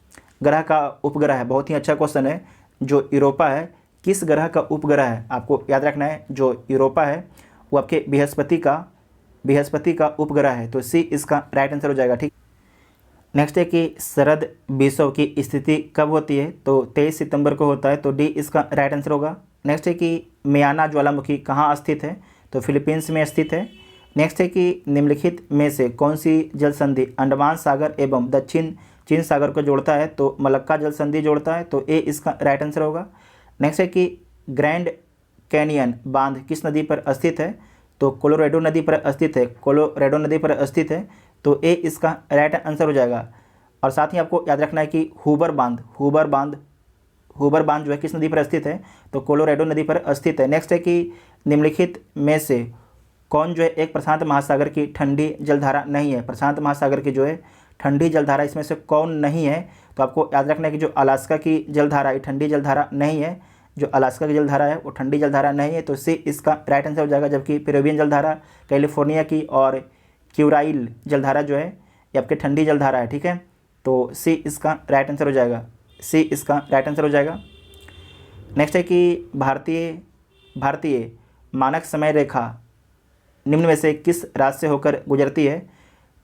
ग्रह का उपग्रह है। बहुत ही अच्छा क्वेश्चन है। जो यूरोपा है किस ग्रह का उपग्रह है, आपको याद रखना है। जो यूरोपा है वो आपके बृहस्पति का उपग्रह है, तो सी इसका राइट आंसर हो जाएगा, ठीक। नेक्स्ट है कि शरद विषव की स्थिति कब होती है, तो 23 सितंबर को होता है, तो डी इसका राइट आंसर होगा। नेक्स्ट है कि मियाना ज्वालामुखी कहाँ स्थित है, तो फिलीपींस में स्थित है। नेक्स्ट है कि निम्नलिखित में से कौन सी जल संधि अंडमान सागर एवं दक्षिण चीन सागर को जोड़ता है, तो मलक्का जल संधि जोड़ता है, तो ए इसका राइट आंसर होगा। नेक्स्ट है कि ग्रैंड कैनियन बांध किस नदी पर स्थित है, तो कोलोराडो नदी पर स्थित है, तो ए इसका राइट आंसर हो जाएगा। और साथ ही आपको याद रखना है कि हूबर बांध जो है किस नदी पर स्थित है, तो कोलोराडो नदी पर स्थित है। नेक्स्ट है कि निम्नलिखित में से कौन जो है एक प्रशांत महासागर की ठंडी जलधारा नहीं है? प्रशांत महासागर की जो है ठंडी जलधारा इसमें से कौन नहीं है? तो आपको याद रखना है कि जो अलास्का की जलधारा, ये ठंडी जलधारा नहीं है। जो अलास्का की जलधारा है वो ठंडी जलधारा नहीं है, तो सी इसका राइट आंसर हो जाएगा। जबकि पेरुवियन जलधारा, कैलिफोर्निया की और क्यूराइल जलधारा जो है ये आपके ठंडी जलधारा है, ठीक है। तो सी इसका राइट आंसर हो जाएगा, सी इसका राइट आंसर हो जाएगा। नेक्स्ट है कि भारतीय मानक समय रेखा निम्न में से किस राज्य से होकर गुजरती है?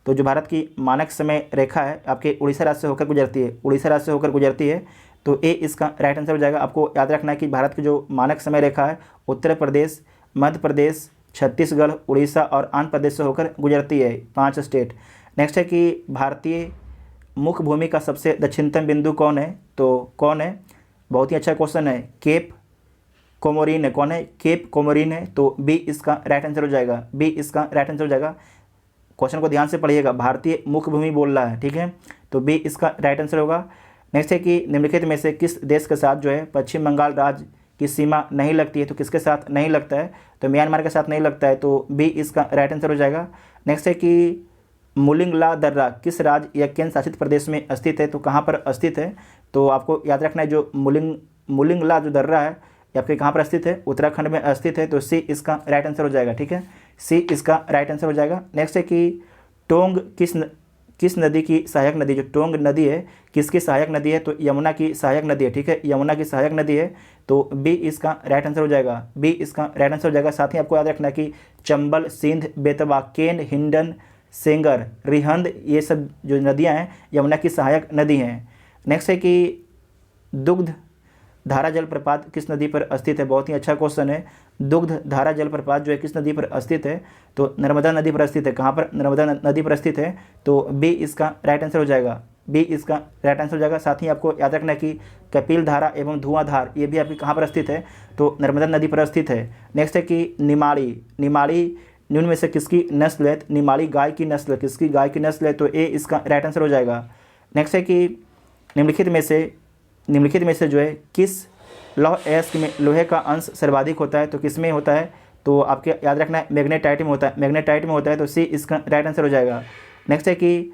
तो जो भारत की मानक समय रेखा है आपके उड़ीसा राज्य से होकर गुजरती है, उड़ीसा राज्य से होकर गुजरती है, तो ए इसका राइट आंसर हो जाएगा। आपको याद रखना है कि भारत की जो मानक समय रेखा है उत्तर प्रदेश, मध्य प्रदेश, छत्तीसगढ़, उड़ीसा और आंध्र प्रदेश से होकर गुजरती है, 5 स्टेट। नेक्स्ट है कि भारतीय मुख्य भूमि का सबसे दक्षिणतम बिंदु कौन है? तो कौन है? बहुत ही अच्छा क्वेश्चन है, केप कोमोरिन है। कौन है? केप कोमोरिन है, तो बी इसका राइट आंसर हो जाएगा, बी इसका राइट आंसर हो जाएगा। क्वेश्चन को ध्यान से पढ़िएगा, भारतीय मुख्य भूमि बोल रहा है, ठीक है, तो बी इसका राइट आंसर होगा। नेक्स्ट है कि निम्नलिखित में से किस देश के साथ जो है पश्चिम बंगाल राज्य की सीमा नहीं लगती है? तो किसके साथ नहीं लगता है? तो म्यांमार के साथ नहीं लगता है, तो बी इसका राइट आंसर हो जाएगा। नेक्स्ट है कि मुलिंगला दर्रा किस राज्य या केंद्र शासित प्रदेश में स्थित है? तो कहाँ पर स्थित है? तो आपको याद रखना है जो मुलिंगला जो दर्रा है ये आपके कहाँ पर स्थित है? उत्तराखंड में स्थित है, तो सी इसका राइट आंसर हो जाएगा, ठीक है, सी इसका राइट आंसर हो जाएगा। नेक्स्ट है कि टोंग किस नदी की सहायक नदी? जो टोंग नदी है किसकी सहायक नदी है? तो यमुना की सहायक नदी है, ठीक है, यमुना की सहायक नदी है, तो बी इसका राइट आंसर हो जाएगा, बी इसका राइट आंसर हो जाएगा। साथ ही आपको याद रखना है कि चंबल, सिंध, बेतवा, केन, हिंडन, सेंगर, रिहंद, ये सब जो नदियाँ हैं यमुना की सहायक नदी हैं। नेक्स्ट है कि दुग्ध धारा जलप्रपात किस नदी पर स्थित है? बहुत ही अच्छा क्वेश्चन है। दुग्ध धारा जलप्रपात जो है किस नदी पर स्थित है? तो नर्मदा नदी पर स्थित है। कहाँ पर? नर्मदा नदी पर स्थित है, तो बी इसका राइट आंसर हो जाएगा, बी इसका राइट आंसर हो जाएगा। साथ ही आपको याद रखना है कि कपिल धारा एवं धुआंधार ये भी आपकी कहाँ पर स्थित है? तो नर्मदा नदी पर स्थित है। नेक्स्ट है कि निमाड़ी निम्न में से किसकी नस्ल है? निमाड़ी गाय की नस्ल, किसकी गाय की नस्ल है? तो ए इसका राइट आंसर हो जाएगा। नेक्स्ट है कि निम्नलिखित में से जो है किस लौह अयस्क में लोहे का अंश सर्वाधिक होता है? तो किस में होता है? तो आपके याद रखना है मैग्नेटाइट में होता है, मैग्नेटाइट में होता है, तो सी इसका राइट आंसर हो जाएगा। नेक्स्ट है कि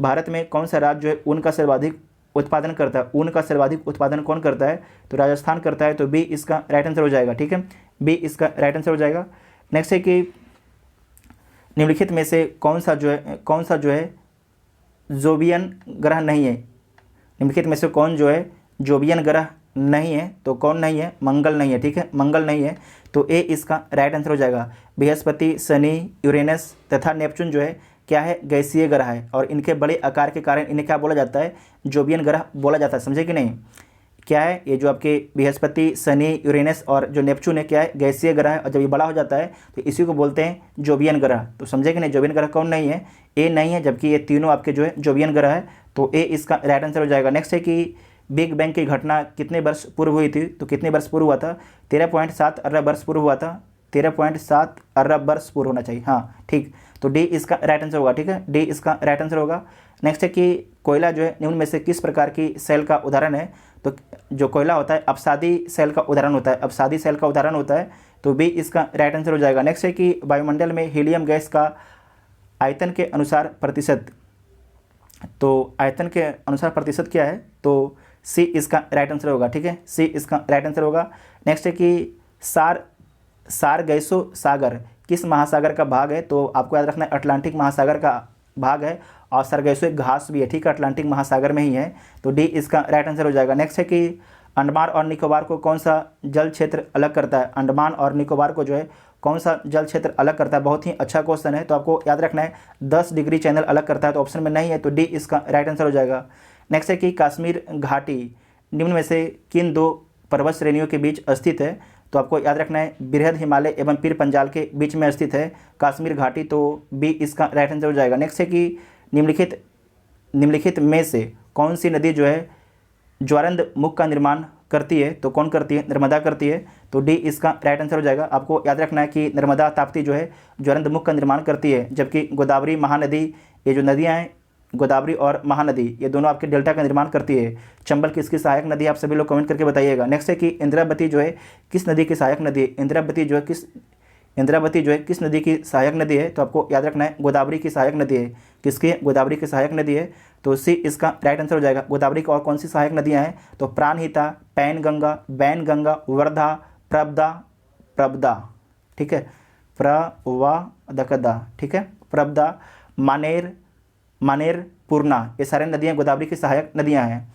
भारत में कौन सा राज्य जो है ऊन का सर्वाधिक उत्पादन करता है? ऊन का सर्वाधिक उत्पादन कौन करता है? तो राजस्थान करता है, तो बी इसका राइट आंसर हो जाएगा, ठीक है, बी इसका राइट आंसर हो जाएगा। नेक्स्ट है कि निम्नलिखित में से कौन सा जो है जोबियन ग्रह नहीं है? निम्नलिखित में से कौन जो है जोबियन ग्रह नहीं है? तो कौन नहीं है? मंगल नहीं है, ठीक है, मंगल नहीं है, तो ए इसका राइट आंसर हो जाएगा। बृहस्पति, शनि, यूरेनस तथा नेपच्यून जो है क्या है? गैसीय ग्रह है, और इनके बड़े आकार के कारण इन्हें क्या बोला जाता है? जोबियन ग्रह बोला जाता है, समझे कि नहीं? क्या है ये जो आपके बृहस्पति, शनि, यूरेनस और जो नेपच्यून है क्या है? गैसीय ग्रह है, और जब ये बड़ा हो जाता है तो इसी को बोलते हैं जोबियन ग्रह। तो समझे कि नहीं? जोबियन ग्रह कौन नहीं है? ए नहीं है, जबकि ये तीनों आपके जो है जोबियन ग्रह है, तो ए इसका राइट आंसर हो जाएगा। नेक्स्ट है कि बिग बैंग की घटना कितने वर्ष पूर्व हुई थी? तो कितने वर्ष पूर्व हुआ था? 13.7 अरब वर्ष पूर्व हुआ था, 13.7 अरब वर्ष पूर्व होना चाहिए, हाँ ठीक, तो डी इसका राइट आंसर होगा, ठीक है, डी इसका राइट आंसर होगा। नेक्स्ट है कि कोयला जो है निम्न में से किस प्रकार की सेल का उदाहरण है? तो जो कोयला होता है अपसादी सेल का उदाहरण होता है, अपसादी सेल का उदाहरण होता है, तो बी इसका राइट आंसर हो जाएगा। नेक्स्ट है कि वायुमंडल में हीलियम गैस का आयतन के अनुसार प्रतिशत, तो आयतन के अनुसार प्रतिशत क्या है? तो सी इसका राइट आंसर होगा, ठीक है, सी इसका राइट आंसर होगा। नेक्स्ट है कि सारगैसो सागर किस महासागर का भाग है? तो आपको याद रखना है अटलांटिक महासागर का भाग है, और सारगैसो एक घास भी है, ठीक है, अटलांटिक महासागर में ही है, तो डी इसका राइट आंसर हो जाएगा। नेक्स्ट है कि अंडमान और निकोबार को कौन सा जल क्षेत्र अलग करता है? अंडमान और निकोबार को जो है कौन सा जल क्षेत्र अलग करता है? बहुत ही अच्छा क्वेश्चन है, तो आपको याद रखना है 10 डिग्री चैनल अलग करता है, तो ऑप्शन में नहीं है, तो डी इसका राइट आंसर हो जाएगा। नेक्स्ट है कि कश्मीर घाटी निम्न में से किन 2 पर्वत श्रेणियों के बीच स्थित है? तो आपको याद रखना है बृहद हिमालय एवं पीर पंजाल के बीच में स्थित है कश्मीर घाटी, तो बी इसका राइट आंसर हो जाएगा। नेक्स्ट है कि निम्नलिखित में से कौन सी नदी जो है ज्वारंद मुख का निर्माण करती है? तो कौन करती है? नर्मदा करती है, तो डी इसका राइट आंसर हो जाएगा। आपको याद रखना है कि नर्मदा ताप्ती जो है ज्वारंद मुख का निर्माण करती है, जबकि गोदावरी, महानदी, ये जो नदियाँ हैं गोदावरी और महानदी, ये दोनों आपके डेल्टा का निर्माण करती है। चंबल किसकी सहायक नदी है? आप सभी लोग कमेंट करके बताइएगा। नेक्स्ट है कि इंद्रावती जो है किस नदी की सहायक नदी है? इंद्रावती जो है इंद्रावती जो है किस नदी की सहायक नदी है, तो आपको याद रखना है गोदावरी की सहायक नदी है। किसकी? गोदावरी की सहायक नदी है, तो सी इसका राइट आंसर हो जाएगा। गोदावरी की और कौन सी सहायक नदियाँ हैं, तो प्राणहिता, पैनगंगा, बैनगंगा, वर्धा, प्रबदा, प्रबदा, ठीक है, प्रवादकदा, ठीक है, प्रबदा, मानेर, मानेर, पूर्णा, ये सारे नदियाँ गोदावरी की सहायक नदियाँ हैं।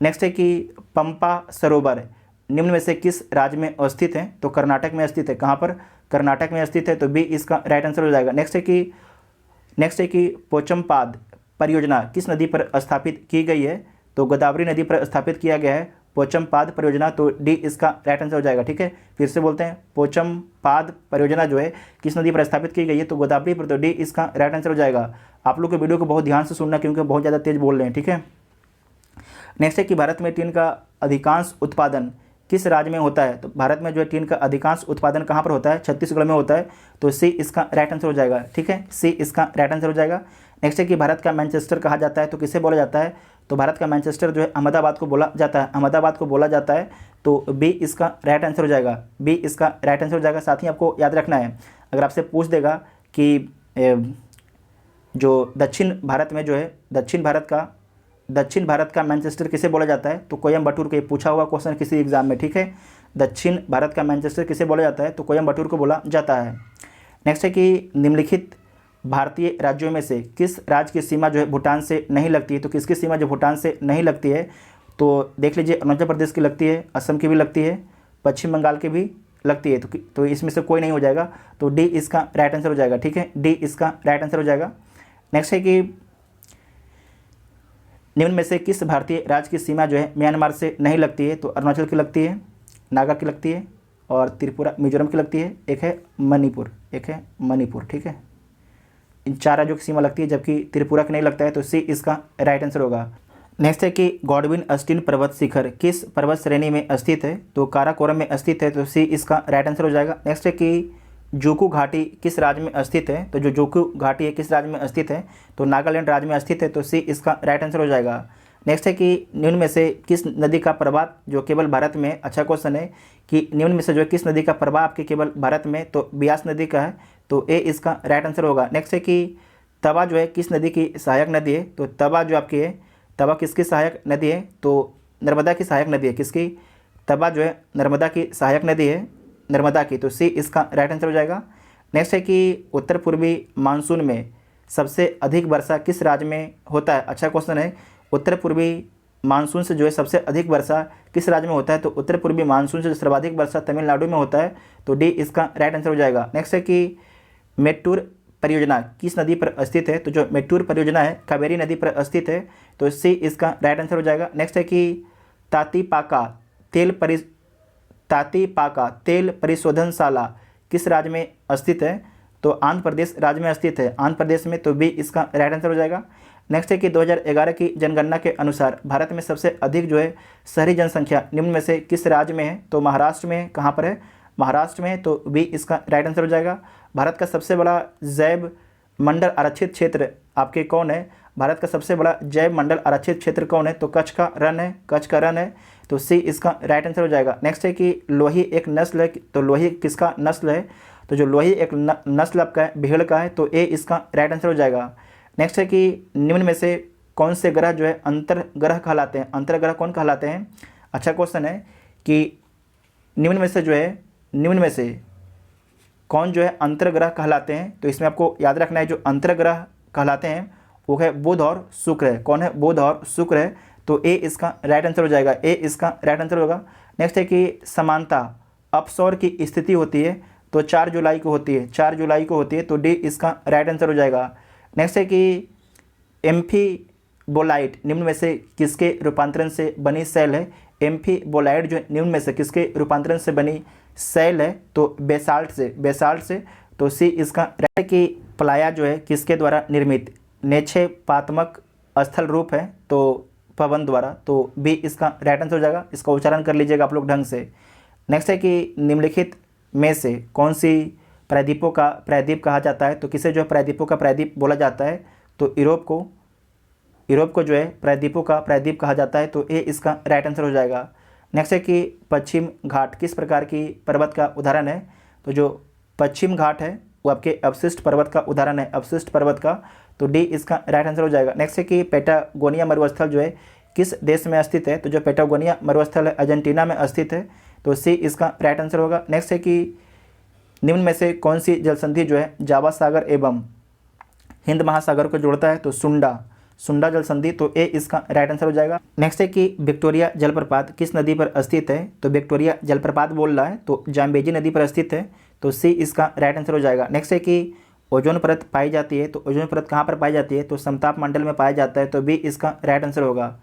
नेक्स्ट है कि पंपा सरोवर निम्न में से किस राज्य में स्थित है, तो कर्नाटक में स्थित है। कहाँ पर? कर्नाटक में स्थित है, तो बी इसका राइट आंसर हो जाएगा। नेक्स्ट है कि पोचमपाद परियोजना किस नदी पर स्थापित की गई है, तो गोदावरी नदी पर स्थापित किया गया है पोचमपाद परियोजना, तो डी इसका राइट आंसर हो जाएगा। ठीक है, फिर से बोलते हैं, पोचमपाद परियोजना जो है किस नदी पर स्थापित की गई है, तो गोदावरी पर, तो डी इसका राइट आंसर हो जाएगा। आप लोग के वीडियो को बहुत ध्यान से सुनना क्योंकि बहुत ज़्यादा तेज बोल रहे हैं। ठीक है, नेक्स्ट है कि भारत में टीन का अधिकांश उत्पादन किस राज्य में होता है, तो भारत में जो है टीन का अधिकांश उत्पादन कहाँ पर होता है, छत्तीसगढ़ में होता है, तो सी इसका राइट आंसर हो जाएगा। ठीक है, सी इसका राइट आंसर हो जाएगा। नेक्स्ट है कि भारत का मैनचेस्टर कहा जाता है, तो किसे बोला जाता है, तो भारत का मैनचेस्टर जो है अहमदाबाद को बोला जाता है, अहमदाबाद को बोला जाता है, तो बी इसका राइट आंसर हो जाएगा, बी इसका राइट आंसर हो जाएगा। साथ ही आपको याद रखना है, अगर आपसे पूछ देगा कि जो दक्षिण भारत में जो है दक्षिण भारत का मैनचेस्टर किसे बोला जाता है, तो कोयम्बटूर को, ये पूछा हुआ क्वेश्चन किसी एग्जाम में। ठीक है, दक्षिण भारत का मैनचेस्टर किसे बोला जाता है, तो कोयम्बटूर को बोला जाता है। नेक्स्ट है कि निम्नलिखित भारतीय राज्यों में से किस राज्य की सीमा जो है भूटान से नहीं लगती है, तो किसकी सीमा जो भूटान से नहीं लगती है, तो देख लीजिए, अरुणाचल प्रदेश की लगती है, असम की भी लगती है, पश्चिम बंगाल की भी लगती है, तो इसमें से कोई नहीं हो जाएगा, तो डी इसका राइट आंसर हो जाएगा। ठीक है, डी इसका राइट आंसर हो जाएगा। नेक्स्ट है कि निम्न में से किस भारतीय राज्य की सीमा जो है म्यांमार से नहीं लगती है, तो अरुणाचल की लगती है, नागा की लगती है, और त्रिपुरा, मिजोरम की लगती है, एक है मणिपुर। ठीक है, इन 4 राज्यों की सीमा लगती है, जबकि त्रिपुरा की नहीं लगता है, तो सी इसका राइट आंसर होगा। नेक्स्ट है कि गॉडविन अस्टीन पर्वत शिखर किस पर्वत श्रेणी में स्थित है, तो काराकोरम में स्थित है, तो सी इसका राइट आंसर हो जाएगा। नेक्स्ट है कि जोकू घाटी किस राज्य में स्थित है, तो जो जोकू घाटी है किस राज्य में स्थित है, तो नागालैंड राज्य में स्थित है, तो सी इसका राइट आंसर हो जाएगा। नेक्स्ट है कि निम्न में से किस नदी का प्रवाह जो केवल भारत में, अच्छा क्वेश्चन है कि निम्न में से जो है किस नदी का प्रवाह आपके केवल भारत में, तो ब्यास नदी का है, तो ए इसका राइट आंसर होगा। नेक्स्ट है कि तवा जो है किस नदी की सहायक नदी है, तो तवा जो आपकी है, तवा किसकी सहायक नदी है, तो नर्मदा की सहायक नदी है। किसकी? तवा जो है नर्मदा की सहायक नदी है, नर्मदा की, तो सी इसका राइट आंसर हो जाएगा। नेक्स्ट है कि उत्तर पूर्वी मानसून में सबसे अधिक वर्षा किस राज्य में होता है, अच्छा क्वेश्चन है। उत्तर पूर्वी मानसून से जो है सबसे अधिक वर्षा किस राज्य में होता है, तो उत्तर पूर्वी मानसून से सर्वाधिक वर्षा तमिलनाडु में होता है, तो डी इसका राइट आंसर हो जाएगा। नेक्स्ट है कि मेट्टूर परियोजना किस नदी पर स्थित है, तो जो मेट्टूर परियोजना है कावेरी नदी पर स्थित है, तो सी इसका राइट आंसर हो जाएगा। नेक्स्ट है कि तातीपाका तेल परिशोधनशाला किस राज्य में स्थित है, तो आंध्र प्रदेश राज्य में स्थित है, आंध्र प्रदेश में, तो बी इसका राइट आंसर हो जाएगा। नेक्स्ट है कि 2011 की जनगणना के अनुसार भारत में सबसे अधिक जो है शहरी जनसंख्या निम्न में से किस राज्य में है, तो महाराष्ट्र में, कहाँ पर है, महाराष्ट्र में, तो बी इसका राइट आंसर हो जाएगा। भारत का सबसे बड़ा जैव मंडल आरक्षित क्षेत्र आपके कौन है, भारत का सबसे बड़ा जैव मंडल आरक्षित क्षेत्र कौन है, तो कच्छ का रण है, तो सी इसका राइट आंसर हो जाएगा। नेक्स्ट है कि लोही एक नस्ल है, तो लोही किसका नस्ल है, तो जो लोही एक नस्ल आपका है भेड़ का है, तो ए इसका राइट आंसर हो जाएगा। नेक्स्ट है कि निम्न में से कौन से ग्रह जो है अंतर्ग्रह कहलाते हैं, अंतर्ग्रह कौन कहलाते हैं, अच्छा क्वेश्चन है कि निम्न में से कौन जो है अंतर्ग्रह कहलाते हैं, तो इसमें आपको याद रखना है जो अंतर्ग्रह कहलाते हैं वो है बुध और शुक्र है। कौन है, बुध और शुक्र है, तो ए इसका राइट आंसर हो जाएगा, ए इसका राइट आंसर होगा। नेक्स्ट है कि समानता अपसौर की स्थिति होती है, तो 4 जुलाई को होती है, तो डी इसका राइट आंसर हो जाएगा। नेक्स्ट है कि एम्फीबोलाइट निम्न में से किसके रूपांतरण से बनी सेल है, एम्फीबोलाइट जो निम्न में से किसके रूपांतरण से बनी सेल है, तो बेसाल्ट से, तो सी इसका राइट है कि प्लाया जो है किसके द्वारा निर्मित निक्षेपात्मक स्थल रूप है, तो पवन द्वारा, तो बी इसका राइट आंसर हो जाएगा। इसका उच्चारण कर लीजिएगा आप लोग ढंग से। नेक्स्ट है कि निम्नलिखित में से कौन सी प्रायद्वीप कहा जाता है, तो किसे जो है प्रायद्वीपों का प्रायद्वीप बोला जाता है, तो यूरोप को जो है प्रायद्वीपों का प्रायद्वीप कहा जाता है, तो ए इसका राइट आंसर हो जाएगा। नेक्स्ट है कि पश्चिम घाट किस प्रकार की पर्वत का उदाहरण है, तो जो पश्चिम घाट है वो आपके अवशिष्ट पर्वत का उदाहरण है, अवशिष्ट पर्वत का, तो डी इसका राइट आंसर हो जाएगा। नेक्स्ट है कि पैटागोनिया मरुस्थल जो है किस देश में स्थित है, तो जो पैटागोनिया मरुस्थल है अर्जेंटीना में स्थित है, तो सी इसका राइट आंसर होगा। नेक्स्ट है कि निम्न में से कौन सी जलसंधि जो है जावा सागर एवं हिंद महासागर को जोड़ता है, तो सुंडा जल संधि, तो ए इसका राइट आंसर हो जाएगा। नेक्स्ट है कि विक्टोरिया जलप्रपात किस नदी पर स्थित है, तो विक्टोरिया जलप्रपात बोल रहा है तो जाम्बेजी नदी पर स्थित है, तो सी इसका राइट आंसर हो जाएगा। नेक्स्ट है कि ओजोन परत पाई जाती है, तो ओजोन परत कहाँ पर पाई जाती है, तो समताप मंडल में पाया जाता है, तो बी इसका राइट आंसर होगा।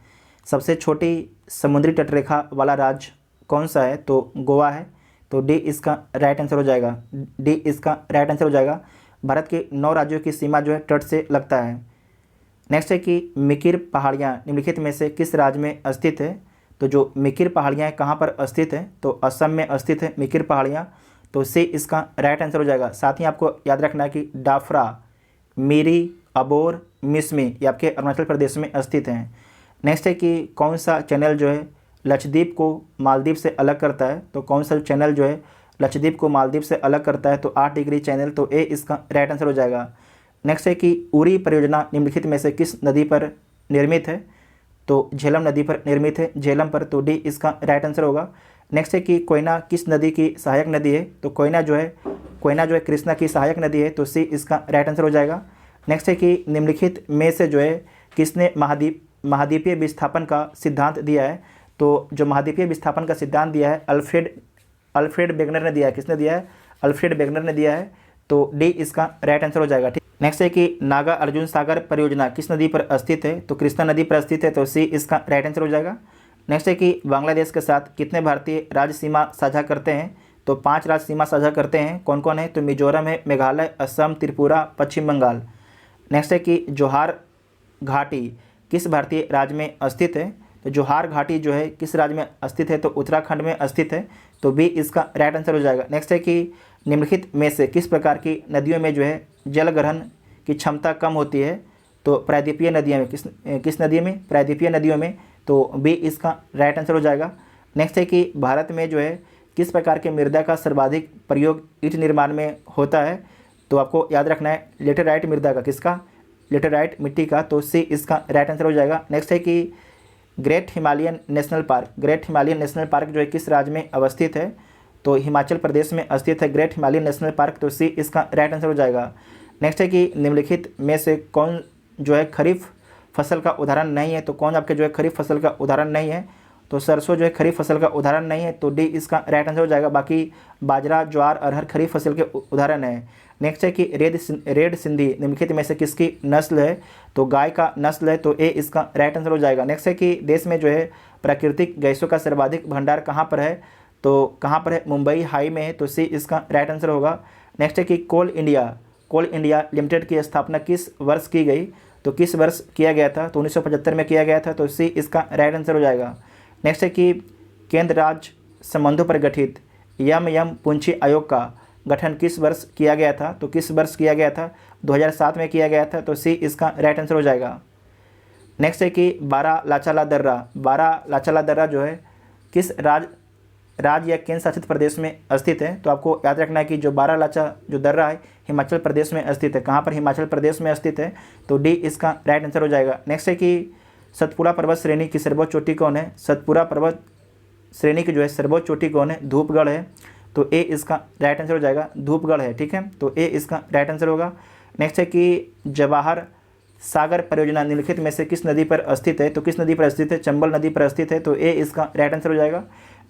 सबसे छोटी समुद्री तटरेखा वाला राज्य कौन सा है, तो गोवा है, तो डी इसका राइट आंसर हो जाएगा, डी इसका राइट आंसर हो जाएगा। भारत के 9 राज्यों की सीमा जो है तट से लगता है। नेक्स्ट है कि मिकिर पहाड़ियाँ निम्नलिखित में से किस राज्य में स्थित है, तो जो मिकिर पहाड़ियाँ कहाँ पर स्थित है, तो असम में स्थित है मिकिर पहाड़ियाँ, तो से इसका राइट आंसर हो जाएगा। साथ ही आपको याद रखना है कि डाफरा, मिरी, अबोर, मिसमी ये आपके अरुणाचल प्रदेश में स्थित हैं। नेक्स्ट है कि कौन सा चैनल जो है लक्षद्वीप को मालदीव से अलग करता है, तो कौन सा चैनल जो है लक्षद्वीप को मालदीव से अलग करता है, तो 8 डिग्री चैनल, तो ए इसका राइट आंसर हो जाएगा। नेक्स्ट है कि उरी परियोजना निम्नलिखित में से किस नदी पर निर्मित है, तो झेलम नदी पर निर्मित है, झेलम पर, तो डी इसका राइट आंसर होगा। नेक्स्ट है कि कोयना किस नदी की सहायक नदी है, तो कोयना जो है कृष्णा की सहायक नदी है, तो सी इसका राइट आंसर हो जाएगा। नेक्स्ट है कि निम्नलिखित में से जो है किसने महाद्वीपीय विस्थापन का सिद्धांत दिया है, तो जो महाद्वीपीय विस्थापन का सिद्धांत दिया है अल्फ्रेड वेगनर ने दिया है। किसने दिया है, अल्फ्रेड वेगनर ने दिया है, तो डी इसका राइट आंसर हो जाएगा। ठीक, नेक्स्ट है कि नागा अर्जुन सागर परियोजना किस नदी पर स्थित है, तो कृष्णा नदी पर स्थित है, तो सी इसका राइट आंसर हो जाएगा। नेक्स्ट है कि बांग्लादेश के साथ कितने भारतीय राज्य सीमा साझा करते हैं, तो 5 राज्य सीमा साझा करते हैं। कौन कौन है, तो मिजोरम है, मेघालय, असम, त्रिपुरा, पश्चिम बंगाल। नेक्स्ट है कि जोहार घाटी किस भारतीय राज्य में स्थित है, तो जोहार घाटी जो है किस राज्य में स्थित है, तो उत्तराखंड में स्थित है, तो बी इसका राइट आंसर हो जाएगा। नेक्स्ट है कि निम्नलिखित में से किस प्रकार की नदियों में जो है जल ग्रहण की क्षमता कम होती है, तो प्रायद्वीपीय नदियों में, किस नदी में, प्रायद्वीपीय नदियों में, तो बी इसका राइट आंसर हो जाएगा। नेक्स्ट है कि भारत में जो है किस प्रकार के मृदा का सर्वाधिक प्रयोग ईंट निर्माण में होता है, तो आपको याद रखना है लेटेराइट मृदा का, किसका, लेटेराइट मिट्टी का, तो सी इसका राइट आंसर हो जाएगा। नेक्स्ट है कि ग्रेट हिमालयन नेशनल पार्क जो है किस राज्य में अवस्थित है, तो हिमाचल प्रदेश में स्थित है ग्रेट हिमालयन नेशनल पार्क, तो सी इसका राइट आंसर हो जाएगा। नेक्स्ट है कि निम्नलिखित में से कौन जो है खरीफ फसल का उदाहरण नहीं है, तो कौन आपके जो है खरीफ फसल का उदाहरण नहीं है, तो सरसों जो है खरीफ फसल का उदाहरण नहीं है, तो डी इसका राइट आंसर हो जाएगा। बाकी बाजरा, ज्वार, अरहर खरीफ फसल के उदाहरण है। नेक्स्ट है कि रेड सिंधी निम्नलिखित में से किसकी नस्ल है, तो गाय का नस्ल है, तो ए इसका राइट आंसर हो जाएगा। नेक्स्ट है कि देश में जो है प्राकृतिक गैसों का सर्वाधिक भंडार कहाँ पर है, तो कहाँ पर है, मुंबई हाई में है, तो सी इसका राइट आंसर होगा। नेक्स्ट है कि कोल इंडिया लिमिटेड की स्थापना किस वर्ष की गई, तो किस वर्ष किया गया था, तो 1975 में किया गया था, तो सी इसका राइट आंसर हो जाएगा। नेक्स्ट है कि केंद्र राज्य संबंधों पर गठित यम पुंछी आयोग का गठन किस वर्ष किया गया था, तो किस वर्ष किया गया था, 2007 में किया गया था, तो सी इसका राइट आंसर हो जाएगा। नेक्स्ट है कि बारा लाचाला दर्रा जो है किस राज्य या केंद्र शासित प्रदेश में स्थित है, तो आपको याद रखना है कि जो बारालाचा जो दर्रा है हिमाचल प्रदेश में स्थित है। कहाँ पर, हिमाचल प्रदेश में स्थित है, तो डी इसका राइट आंसर हो जाएगा। नेक्स्ट है कि सतपुड़ा पर्वत श्रेणी की सर्वोच्च चोटी कौन है, सतपुड़ा पर्वत श्रेणी की जो है सर्वोच्च चोटी कौन है, धूपगढ़ है, तो ए इसका राइट आंसर हो जाएगा, धूपगढ़ है। ठीक है, तो ए इसका राइट आंसर होगा। नेक्स्ट है कि जवाहर सागर परियोजना निम्नलिखित में से किस नदी पर स्थित है, तो किस नदी पर स्थित है, चंबल नदी पर स्थित है, तो ए इसका राइट आंसर हो जाएगा।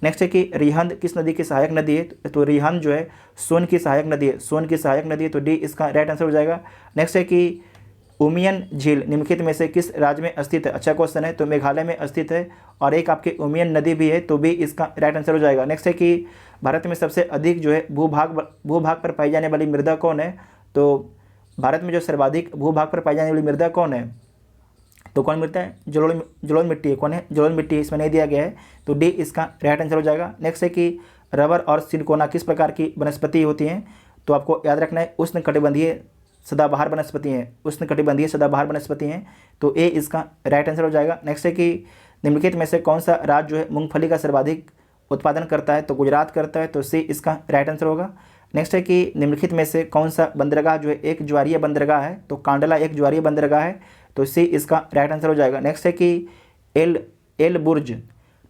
नेक्स्ट है कि रिहंद किस नदी की सहायक नदी है, तो रिहंद जो है सोन की सहायक नदी है, तो डी इसका राइट आंसर हो जाएगा। नेक्स्ट है कि उमियन झील निम्नलिखित में से किस राज्य में स्थित है, अच्छा क्वेश्चन है, तो मेघालय में स्थित है, और एक आपके उमियन नदी भी है, तो बी इसका राइट आंसर हो जाएगा। नेक्स्ट है कि भारत में सबसे अधिक जो है भूभाग पर पाई जाने वाली मृदा कौन है, तो भारत में जो सर्वाधिक भूभाग पर पाई जाने वाली मृदा कौन है, तो कौन मिलता है, जलोढ़ मिट्टी है। कौन है, जलोढ़ मिट्टी, इसमें नहीं दिया गया है, तो डी इसका राइट आंसर हो जाएगा। नेक्स्ट है कि रबर और सिलिकोना किस प्रकार की वनस्पति होती हैं, तो आपको याद रखना है उष्णकटिबंधीय सदाबहार वनस्पति हैं, तो ए इसका राइट आंसर हो जाएगा। नेक्स्ट है कि निम्नलिखित में से कौन सा राज्य जो है मूंगफली का सर्वाधिक उत्पादन करता है, तो गुजरात करता है, तो सी इसका राइट आंसर होगा। नेक्स्ट है कि निम्नलिखित में से कौन सा बंदरगाह जो है एक ज्वारीय बंदरगाह है, तो कांडला एक ज्वारीय बंदरगाह है, तो सी इसका राइट आंसर हो जाएगा। नेक्स्ट है कि एल बुर्ज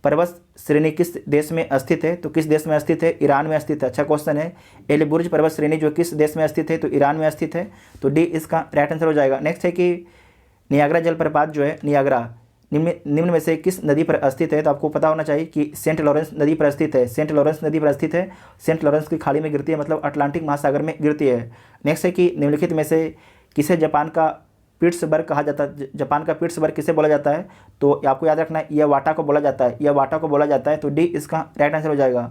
पर्वत श्रेणी किस देश में स्थित है, तो किस देश में स्थित है, ईरान में स्थित है। अच्छा क्वेश्चन है, एल बुर्ज पर्वत श्रेणी जो किस देश में स्थित है, तो ईरान में स्थित है, तो डी इसका राइट आंसर हो जाएगा। नेक्स्ट है कि नियाग्रा जलप्रपात जो है नियाग्रा निम्न में से किस नदी पर स्थित है, तो आपको पता होना चाहिए कि सेंट लॉरेंस नदी पर स्थित है, सेंट लॉरेंस नदी पर स्थित है, सेंट लॉरेंस की खाड़ी में गिरती है, मतलब अटलांटिक महासागर में गिरती है। नेक्स्ट है कि निम्नलिखित में से किसे जापान का पिट्सबर्ग कहा जाता है, जापान का पिट्सबर्ग किसे बोला जाता है, तो आपको याद रखना है यह वाटा को बोला जाता है, यह वाटा को बोला जाता है, तो डी इसका राइट आंसर हो जाएगा।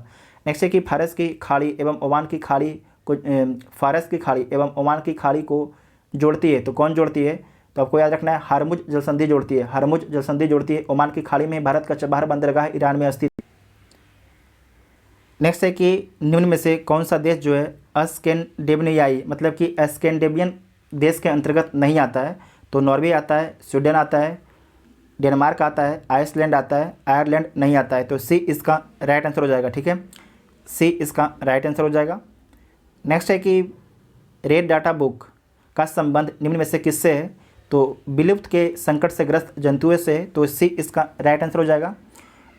नेक्स्ट है कि फारस की खाड़ी एवं ओमान की खाड़ी को फारस की खाड़ी एवं ओमान की खाड़ी को जोड़ती है, तो कौन जोड़ती है, तो आपको याद रखना है हरमुज जलसंधि जोड़ती है, हरमुज जलसंधि जोड़ती है। ओमान की खाड़ी में भारत का चबहार बंदरगाह ईरान में स्थित। नेक्स्ट है कि निम्न में से कौन सा देश जो है स्कैंडिनेवियाई मतलब कि स्कैंडिनेवियन देश के अंतर्गत नहीं आता है, तो नॉर्वे आता है, स्वीडन आता है, डेनमार्क आता है, आइसलैंड आता है, आयरलैंड नहीं आता है, तो सी इसका राइट आंसर हो जाएगा। ठीक है, सी इसका राइट आंसर हो जाएगा। नेक्स्ट है कि रेड डाटा बुक का संबंध निम्न में से किससे है, तो विलुप्त के संकट से ग्रस्त जंतुओं से, तो सी इसका राइट आंसर हो जाएगा।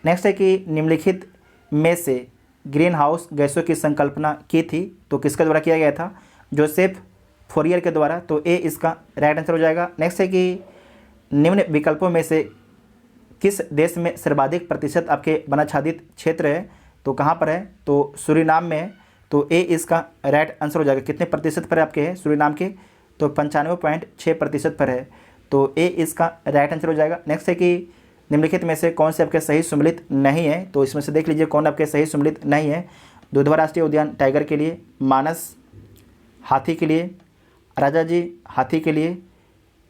नेक्स्ट है कि निम्नलिखित में से ग्रीन हाउस गैसों की संकल्पना की थी, तो किसके द्वारा किया गया था, जोसेफ फोरियर के द्वारा, तो ए इसका राइट आंसर हो जाएगा। नेक्स्ट है कि निम्न विकल्पों में से किस देश में सर्वाधिक प्रतिशत आपके वनाच्छादित क्षेत्र है, तो कहाँ पर है, तो सूरीनाम में है, तो ए इसका राइट आंसर हो जाएगा। कितने प्रतिशत पर आपके है सूरीनाम के, तो 95.6% पर है, तो ए इसका राइट आंसर हो जाएगा। नेक्स्ट है कि निम्नलिखित में से कौन से आपके सही सम्मिलित नहीं है, तो इसमें से देख लीजिए कौन आपके सही सम्मिलित नहीं है। दुधवा राष्ट्रीय उद्यान टाइगर के लिए, मानस हाथी के लिए, राजाजी हाथी के लिए,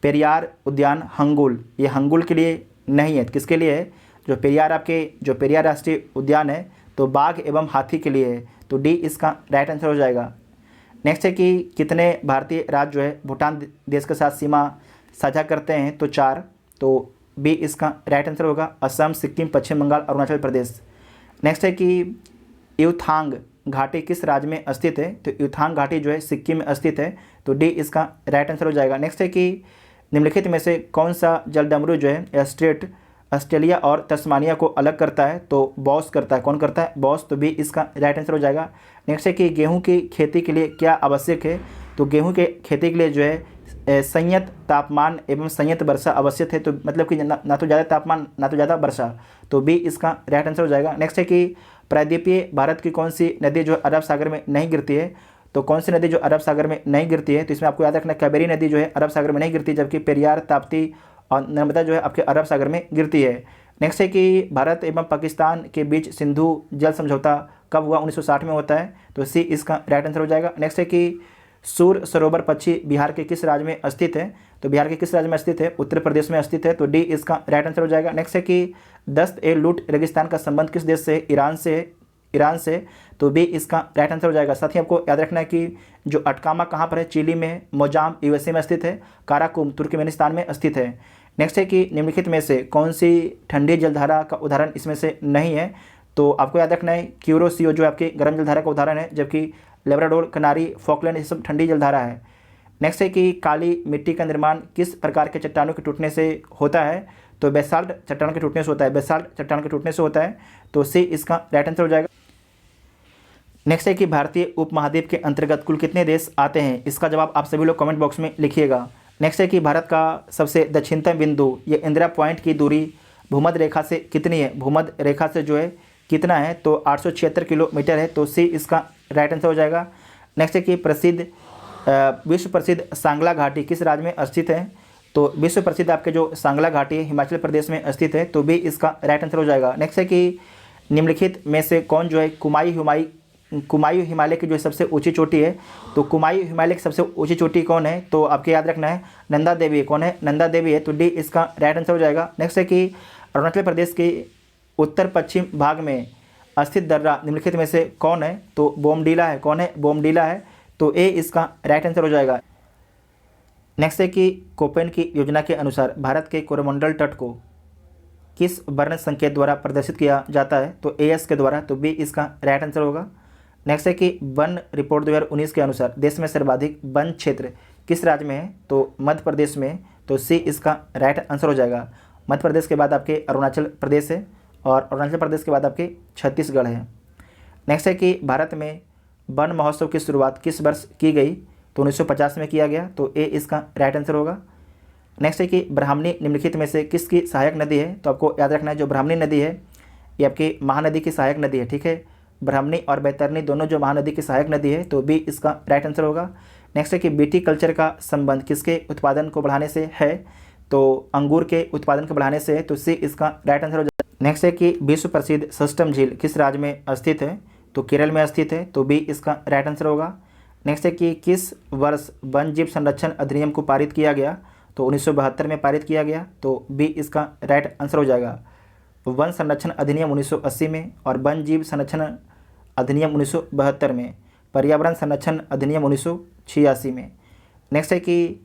पेरियार उद्यान हंगुल, ये हंगुल के लिए नहीं है, किसके लिए है, जो पेरियार राष्ट्रीय उद्यान है तो बाघ एवं हाथी के लिए है, तो डी इसका राइट आंसर हो जाएगा। नेक्स्ट है कि कितने भारतीय राज्य जो है भूटान देश के साथ सीमा साझा करते हैं, तो 4, तो बी इसका राइट आंसर होगा, असम, सिक्किम, पश्चिम बंगाल, अरुणाचल प्रदेश। नेक्स्ट है कि युथांग घाटी किस राज्य में स्थित है, तो युथांग घाटी जो है सिक्किम में स्थित है, तो डी इसका राइट आंसर हो जाएगा। नेक्स्ट है कि निम्नलिखित में से कौन सा जलडमरू जो है स्ट्रेट ऑस्ट्रेलिया और तस्मानिया को अलग करता है, तो बॉस करता है, कौन करता है, बॉस, तो बी इसका राइट आंसर हो जाएगा। नेक्स्ट है कि गेहूं की खेती के लिए क्या आवश्यक है, तो गेहूं के खेती के लिए जो है संयत तापमान एवं संयत वर्षा आवश्यक है, तो मतलब कि ना तो ज़्यादा तापमान ना तो ज़्यादा वर्षा, तो बी इसका राइट आंसर हो जाएगा। नेक्स्ट है कि प्रायद्वीपीय भारत की कौन सी नदी जो अरब सागर में नहीं गिरती है, तो कौन सी नदी जो अरब सागर में नहीं गिरती है, तो इसमें आपको याद रखना कावेरी नदी जो है अरब सागर में नहीं गिरती, जबकि पेरियार, ताप्ती और नर्मदा जो है आपके अरब सागर में गिरती है। नेक्स्ट है कि भारत एवं पाकिस्तान के बीच सिंधु जल समझौता कब हुआ, 1960 में होता है, तो सी इसका राइट आंसर हो जाएगा। नेक्स्ट है कि सूर सरोवर पक्षी बिहार के किस राज्य में स्थित है, तो बिहार के किस राज्य में स्थित है, उत्तर प्रदेश में स्थित है, तो डी इसका राइट आंसर हो जाएगा। नेक्स्ट है कि दस्त ए लूट रेगिस्तान का संबंध किस देश से, ईरान से, तो बी इसका राइट आंसर हो जाएगा। साथ ही आपको याद रखना है कि जो अटकामा कहाँ पर है, चिली में है, मोजाम यूएसए में स्थित है, काराकुम तुर्कमेनिस्तान में स्थित है। नेक्स्ट है कि निम्नलिखित में से कौन सी ठंडी जलधारा का उदाहरण इसमें से नहीं है, तो आपको याद रखना है क्यूरोसियो जो आपकी गर्म जलधारा का उदाहरण है, जबकि लेब्राडोर, कनारी, फॉकलैंड ये सब ठंडी जलधारा है। नेक्स्ट है कि काली मिट्टी का निर्माण किस प्रकार के चट्टानों के टूटने से होता है, तो बेसाल्ट चट्टान के टूटने से होता है, बेसाल्ट चट्टान के टूटने से होता है, तो सी इसका राइट आंसर हो जाएगा। नेक्स्ट है कि भारतीय उपमहाद्वीप के अंतर्गत कुल कितने देश आते हैं, इसका जवाब आप सभी लोग कमेंट बॉक्स में लिखिएगा। नेक्स्ट है कि भारत का सबसे दक्षिणतम बिंदु ये इंदिरा पॉइंट की दूरी भूमध्य रेखा से कितनी है, भूमध्य रेखा से जो है कितना है, तो 876 किलोमीटर है, तो सी इसका राइट आंसर हो जाएगा। नेक्स्ट है कि विश्व प्रसिद्ध सांगला घाटी किस राज्य में स्थित है, तो विश्व प्रसिद्ध आपके जो सांगला घाटी है हिमाचल प्रदेश में स्थित है, तो बी इसका राइट आंसर हो जाएगा। नेक्स्ट है कि निम्नलिखित में से कौन जो है कुमायूं हिमालय की जो सबसे ऊंची चोटी है, तो कुमायूं हिमालय की सबसे ऊंची चोटी कौन है, तो आपके याद रखना है नंदा देवी, कौन है, नंदा देवी है, तो डी इसका राइट आंसर हो जाएगा। नेक्स्ट है कि अरुणाचल प्रदेश के उत्तर पश्चिम भाग में स्थित दर्रा निम्नलिखित में से कौन है, तो बोमडीला है, कौन है, बोमडीला है, तो ए इसका राइट आंसर हो जाएगा। नेक्स्ट है कि कोपेन की योजना के अनुसार भारत के कोरोमंडल तट को किस वर्ण संकेत द्वारा प्रदर्शित किया जाता है, तो एएस के द्वारा, तो बी इसका राइट आंसर होगा। नेक्स्ट है कि वन रिपोर्ट 2019 के अनुसार देश में सर्वाधिक वन क्षेत्र किस राज्य में है, तो मध्य प्रदेश में। तो सी इसका राइट आंसर हो जाएगा। मध्य प्रदेश के बाद आपके अरुणाचल प्रदेश है और अरुणाचल प्रदेश के बाद आपके छत्तीसगढ़ है। नेक्स्ट है कि भारत में वन महोत्सव की शुरुआत किस वर्ष की गई, तो 1950 में किया गया। तो ए इसका राइट आंसर होगा। नेक्स्ट है कि ब्राह्मणी निम्नलिखित में से किसकी सहायक नदी है, तो आपको याद रखना है जो ब्राह्मणी नदी है ये आपकी महानदी की सहायक नदी है, ठीक है। ब्राह्मणी और बैतरणी दोनों जो महानदी की सहायक नदी है, तो बी इसका राइट आंसर होगा। नेक्स्ट है कि बीटी कल्चर का संबंध किसके उत्पादन को बढ़ाने से है, तो अंगूर के उत्पादन को बढ़ाने से है। तो सी इसका राइट आंसर हो जाएगा। नेक्स्ट है कि विश्व प्रसिद्ध सस्टम झील किस राज्य में स्थित है, तो केरल में स्थित है। तो बी इसका राइट आंसर होगा। नेक्स्ट है कि किस वर्ष वन जीव संरक्षण अधिनियम को पारित किया गया, तो 1972 में पारित किया गया। तो बी इसका राइट आंसर हो जाएगा। वन संरक्षण अधिनियम 1980 में और वन जीव संरक्षण अधिनियम 1972 में, पर्यावरण संरक्षण अधिनियम 1986 में। नेक्स्ट है कि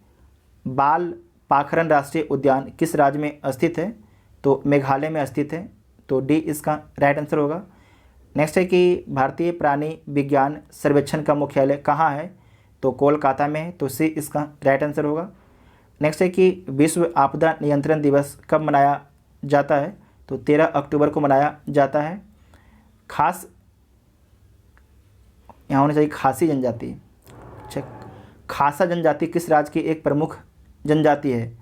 बाल पाखरन राष्ट्रीय उद्यान किस राज्य में स्थित है, तो मेघालय में स्थित है। तो डी इसका राइट आंसर होगा। नेक्स्ट है कि भारतीय प्राणी विज्ञान सर्वेक्षण का मुख्यालय कहाँ है, तो कोलकाता में है। तो सी इसका राइट आंसर होगा। नेक्स्ट है कि विश्व आपदा नियंत्रण दिवस कब मनाया जाता है, तो 13 अक्टूबर को मनाया जाता है। खास यहाँ होना चाहिए खासी जनजाति। अच्छा, खासा जनजाति किस राज्य की एक प्रमुख जनजाति है,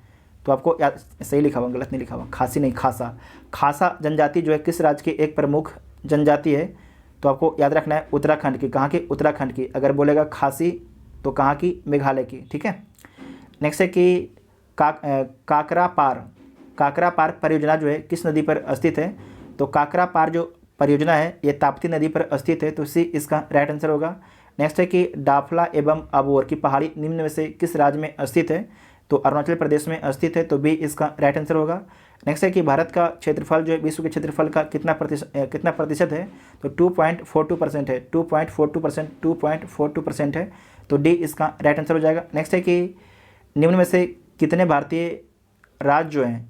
तो आपको याद, सही लिखा हुआ, गलत नहीं लिखा हुआ, खासी नहीं खासा। खासा जनजाति जो है किस राज्य की एक प्रमुख जनजाति है, तो आपको याद रखना है उत्तराखंड की। कहाँ की, उत्तराखंड की। अगर बोलेगा खासी तो कहाँ की, मेघालय की, ठीक है। नेक्स्ट है कि काकरा पार परियोजना जो है किस नदी पर स्थित है, तो काकरा पार जो परियोजना है ये ताप्ती नदी पर स्थित है। तो सी इसका राइट आंसर होगा। नेक्स्ट है कि डाफला एवं अबोर की पहाड़ी निम्न में से किस राज्य में स्थित है, तो अरुणाचल प्रदेश में स्थित है। तो बी इसका राइट आंसर होगा। नेक्स्ट है कि भारत का क्षेत्रफल जो है विश्व के क्षेत्रफल का कितना प्रतिशत है, तो 2.42% है। 2.42% है। तो डी इसका राइट आंसर हो जाएगा। नेक्स्ट है कि निम्न में से कितने भारतीय राज्य जो हैं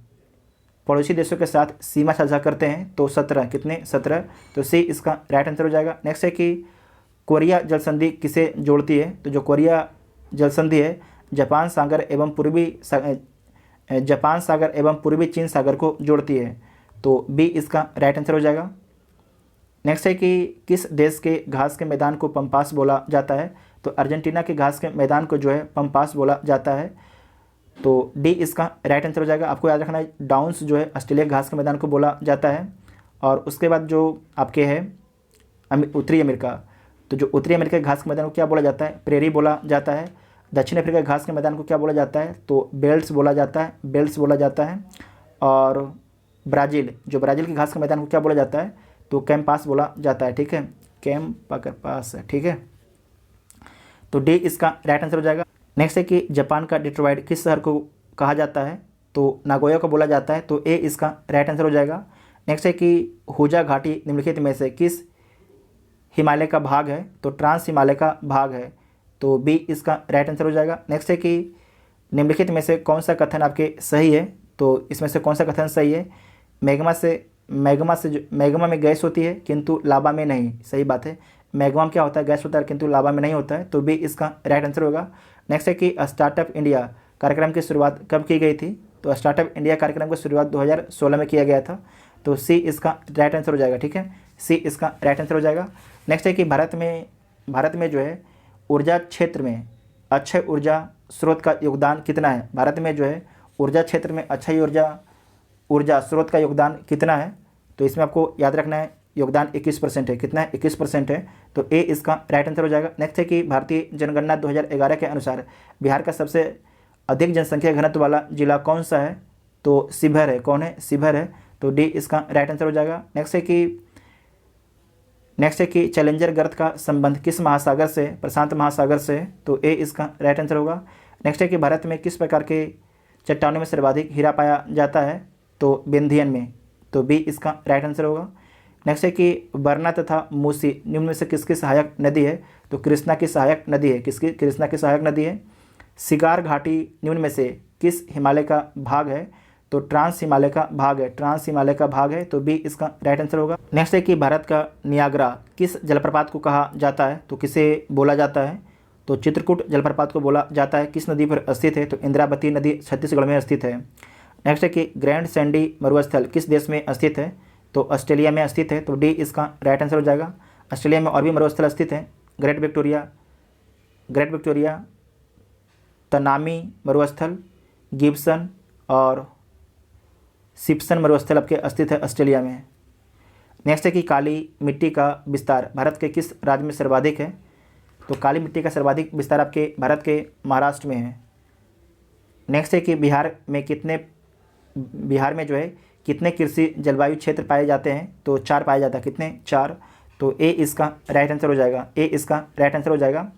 पड़ोसी देशों के साथ सीमा साझा करते हैं, तो 17। कितने, 17। तो सी इसका राइट आंसर हो जाएगा। नेक्स्ट है कि कोरिया जल संधि किसे जोड़ती है, तो जो कोरिया जल संधि है जापान सागर एवं पूर्वी चीन सागर को जोड़ती है। तो बी इसका राइट आंसर हो जाएगा। नेक्स्ट है कि किस देश के घास के मैदान को पम्पास बोला जाता है, तो अर्जेंटीना के घास के मैदान को जो है पम्पास बोला जाता है। तो डी इसका राइट आंसर हो जाएगा। आपको याद रखना है डाउन्स जो है ऑस्ट्रेलिया घास के मैदान को बोला जाता है। और उसके बाद जो आपके है उत्तरी अमेरिका, तो जो उत्तरी अमेरिका के घास के मैदान को क्या बोला जाता है, प्रेरी बोला जाता है। दक्षिण अफ्रीका के घास के मैदान को क्या बोला जाता है, तो बेल्ट्स बोला जाता है। और ब्राज़ील के घास के मैदान को क्या बोला जाता है, तो कैम्पास बोला जाता है, ठीक है। कैम्पास है, ठीक है। तो डी इसका राइट आंसर हो जाएगा। नेक्स्ट है कि जापान का डेट्रॉइट किस शहर को कहा जाता है, तो नागोया को बोला जाता है। तो ए इसका राइट आंसर हो जाएगा। नेक्स्ट है कि हुजा घाटी निम्नलिखित में से किस हिमालय का भाग है, तो ट्रांस हिमालय का भाग है। तो बी इसका राइट आंसर हो जाएगा। नेक्स्ट है कि निम्नलिखित में से कौन सा कथन आपके सही है, तो इसमें से कौन सा कथन सही है, मैग्मा में गैस होती है किंतु लावा में नहीं। सही बात है, मैग्मा में क्या होता है, गैस होता है किंतु लावा में नहीं होता है। तो बी इसका राइट आंसर होगा। नेक्स्ट है कि स्टार्टअप इंडिया कार्यक्रम की शुरुआत कब की गई थी, तो स्टार्टअप इंडिया कार्यक्रम की शुरुआत 2016 में किया गया था। तो सी इसका राइट आंसर हो जाएगा, ठीक है। सी इसका राइट आंसर हो जाएगा। नेक्स्ट है कि भारत में जो है ऊर्जा क्षेत्र में अक्षय ऊर्जा स्रोत का योगदान कितना है। भारत में जो है ऊर्जा क्षेत्र में अक्षय ऊर्जा स्रोत का योगदान कितना है, तो इसमें आपको याद रखना है योगदान 21% है। कितना है, 21% है। तो ए इसका राइट आंसर हो जाएगा। नेक्स्ट है कि भारतीय जनगणना 2011 के अनुसार बिहार का सबसे अधिक जनसंख्या घनत्व वाला जिला कौन सा है, तो शिवहर है। कौन है, शिवहर है। तो डी इसका राइट आंसर हो जाएगा। नेक्स्ट है कि चैलेंजर गर्त का संबंध किस महासागर से, प्रशांत महासागर से। तो ए इसका राइट आंसर होगा। नेक्स्ट है कि भारत में किस प्रकार के चट्टानों में सर्वाधिक हीरा पाया जाता है, तो बेंधियन में। तो बी इसका राइट आंसर होगा। नेक्स्ट है कि बरना तथा मूसी निम्न में से किसकी सहायक नदी है, तो कृष्णा की सहायक नदी है। किसकी, कृष्णा की सहायक नदी है। सिगार घाटी निम्न में से किस हिमालय का भाग है, तो ट्रांस हिमालय का भाग है, ट्रांस हिमालय का भाग है, तो बी इसका राइट आंसर होगा। नेक्स्ट है कि भारत का नियाग्रा किस जलप्रपात को कहा जाता है, तो किसे बोला जाता है, तो चित्रकूट जलप्रपात को बोला जाता है। किस नदी पर स्थित है, तो इंद्रावती नदी छत्तीसगढ़ में स्थित है। नेक्स्ट है कि ग्रैंड सैंडी मरुस्थल किस देश में स्थित है, तो ऑस्ट्रेलिया में स्थित है, तो डी इसका राइट आंसर हो जाएगा। ऑस्ट्रेलिया में और भी मरुस्थल स्थित हैं, ग्रेट विक्टोरिया, तनामी मरुस्थल, गिब्सन और सिप्सन मरुस्थल आपके स्थित है ऑस्ट्रेलिया में। नेक्स्ट है कि काली मिट्टी का विस्तार भारत के किस राज्य में सर्वाधिक है, तो काली मिट्टी का सर्वाधिक विस्तार आपके भारत के महाराष्ट्र में है। नेक्स्ट है कि बिहार में जो है कितने कृषि जलवायु क्षेत्र पाए जाते हैं, तो 4 पाए जाता है। कितने? 4। तो ए इसका राइट आंसर हो जाएगा।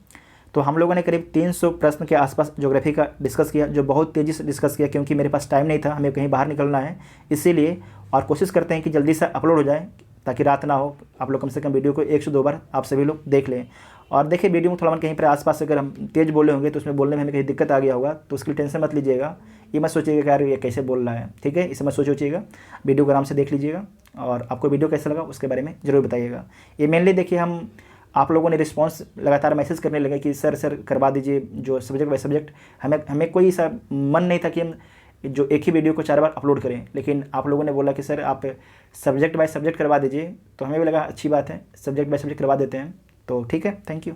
तो हम लोगों ने करीब 300 प्रश्न के आसपास ज्योग्राफी का डिस्कस किया, जो बहुत तेज़ी से डिस्कस किया क्योंकि मेरे पास टाइम नहीं था, हमें कहीं बाहर निकलना है इसीलिए। और कोशिश करते हैं कि जल्दी से अपलोड हो जाए ताकि रात ना हो, आप लोग कम से कम वीडियो को 1 से 2 बार आप सभी लोग देख लें। और देखिए वीडियो में थोड़ा कहीं पर आसपास अगर हम तेज़ बोले होंगे तो उसमें बोलने में हमें कहीं दिक्कत आ गया होगा, तो उसकी टेंशन मत लीजिएगा। ये मत सोचिएगा कि यार ये कैसे बोल रहा है, ठीक है, इसे मत सोचिएगा। वीडियो को आराम से देख लीजिएगा और आपको वीडियो कैसा लगा उसके बारे में ज़रूर बताइएगा। ये मेनली देखिए हम आप लोगों ने रिस्पांस लगातार मैसेज करने लगे कि सर करवा दीजिए जो सब्जेक्ट बाय सब्जेक्ट। हमें कोई सा मन नहीं था कि हम जो एक ही वीडियो को 4 बार अपलोड करें, लेकिन आप लोगों ने बोला कि सर आप सब्जेक्ट बाय सब्जेक्ट करवा दीजिए, तो हमें भी लगा अच्छी बात है, सब्जेक्ट बाय सब्जेक्ट करवा देते हैं। तो ठीक है, थैंक यू।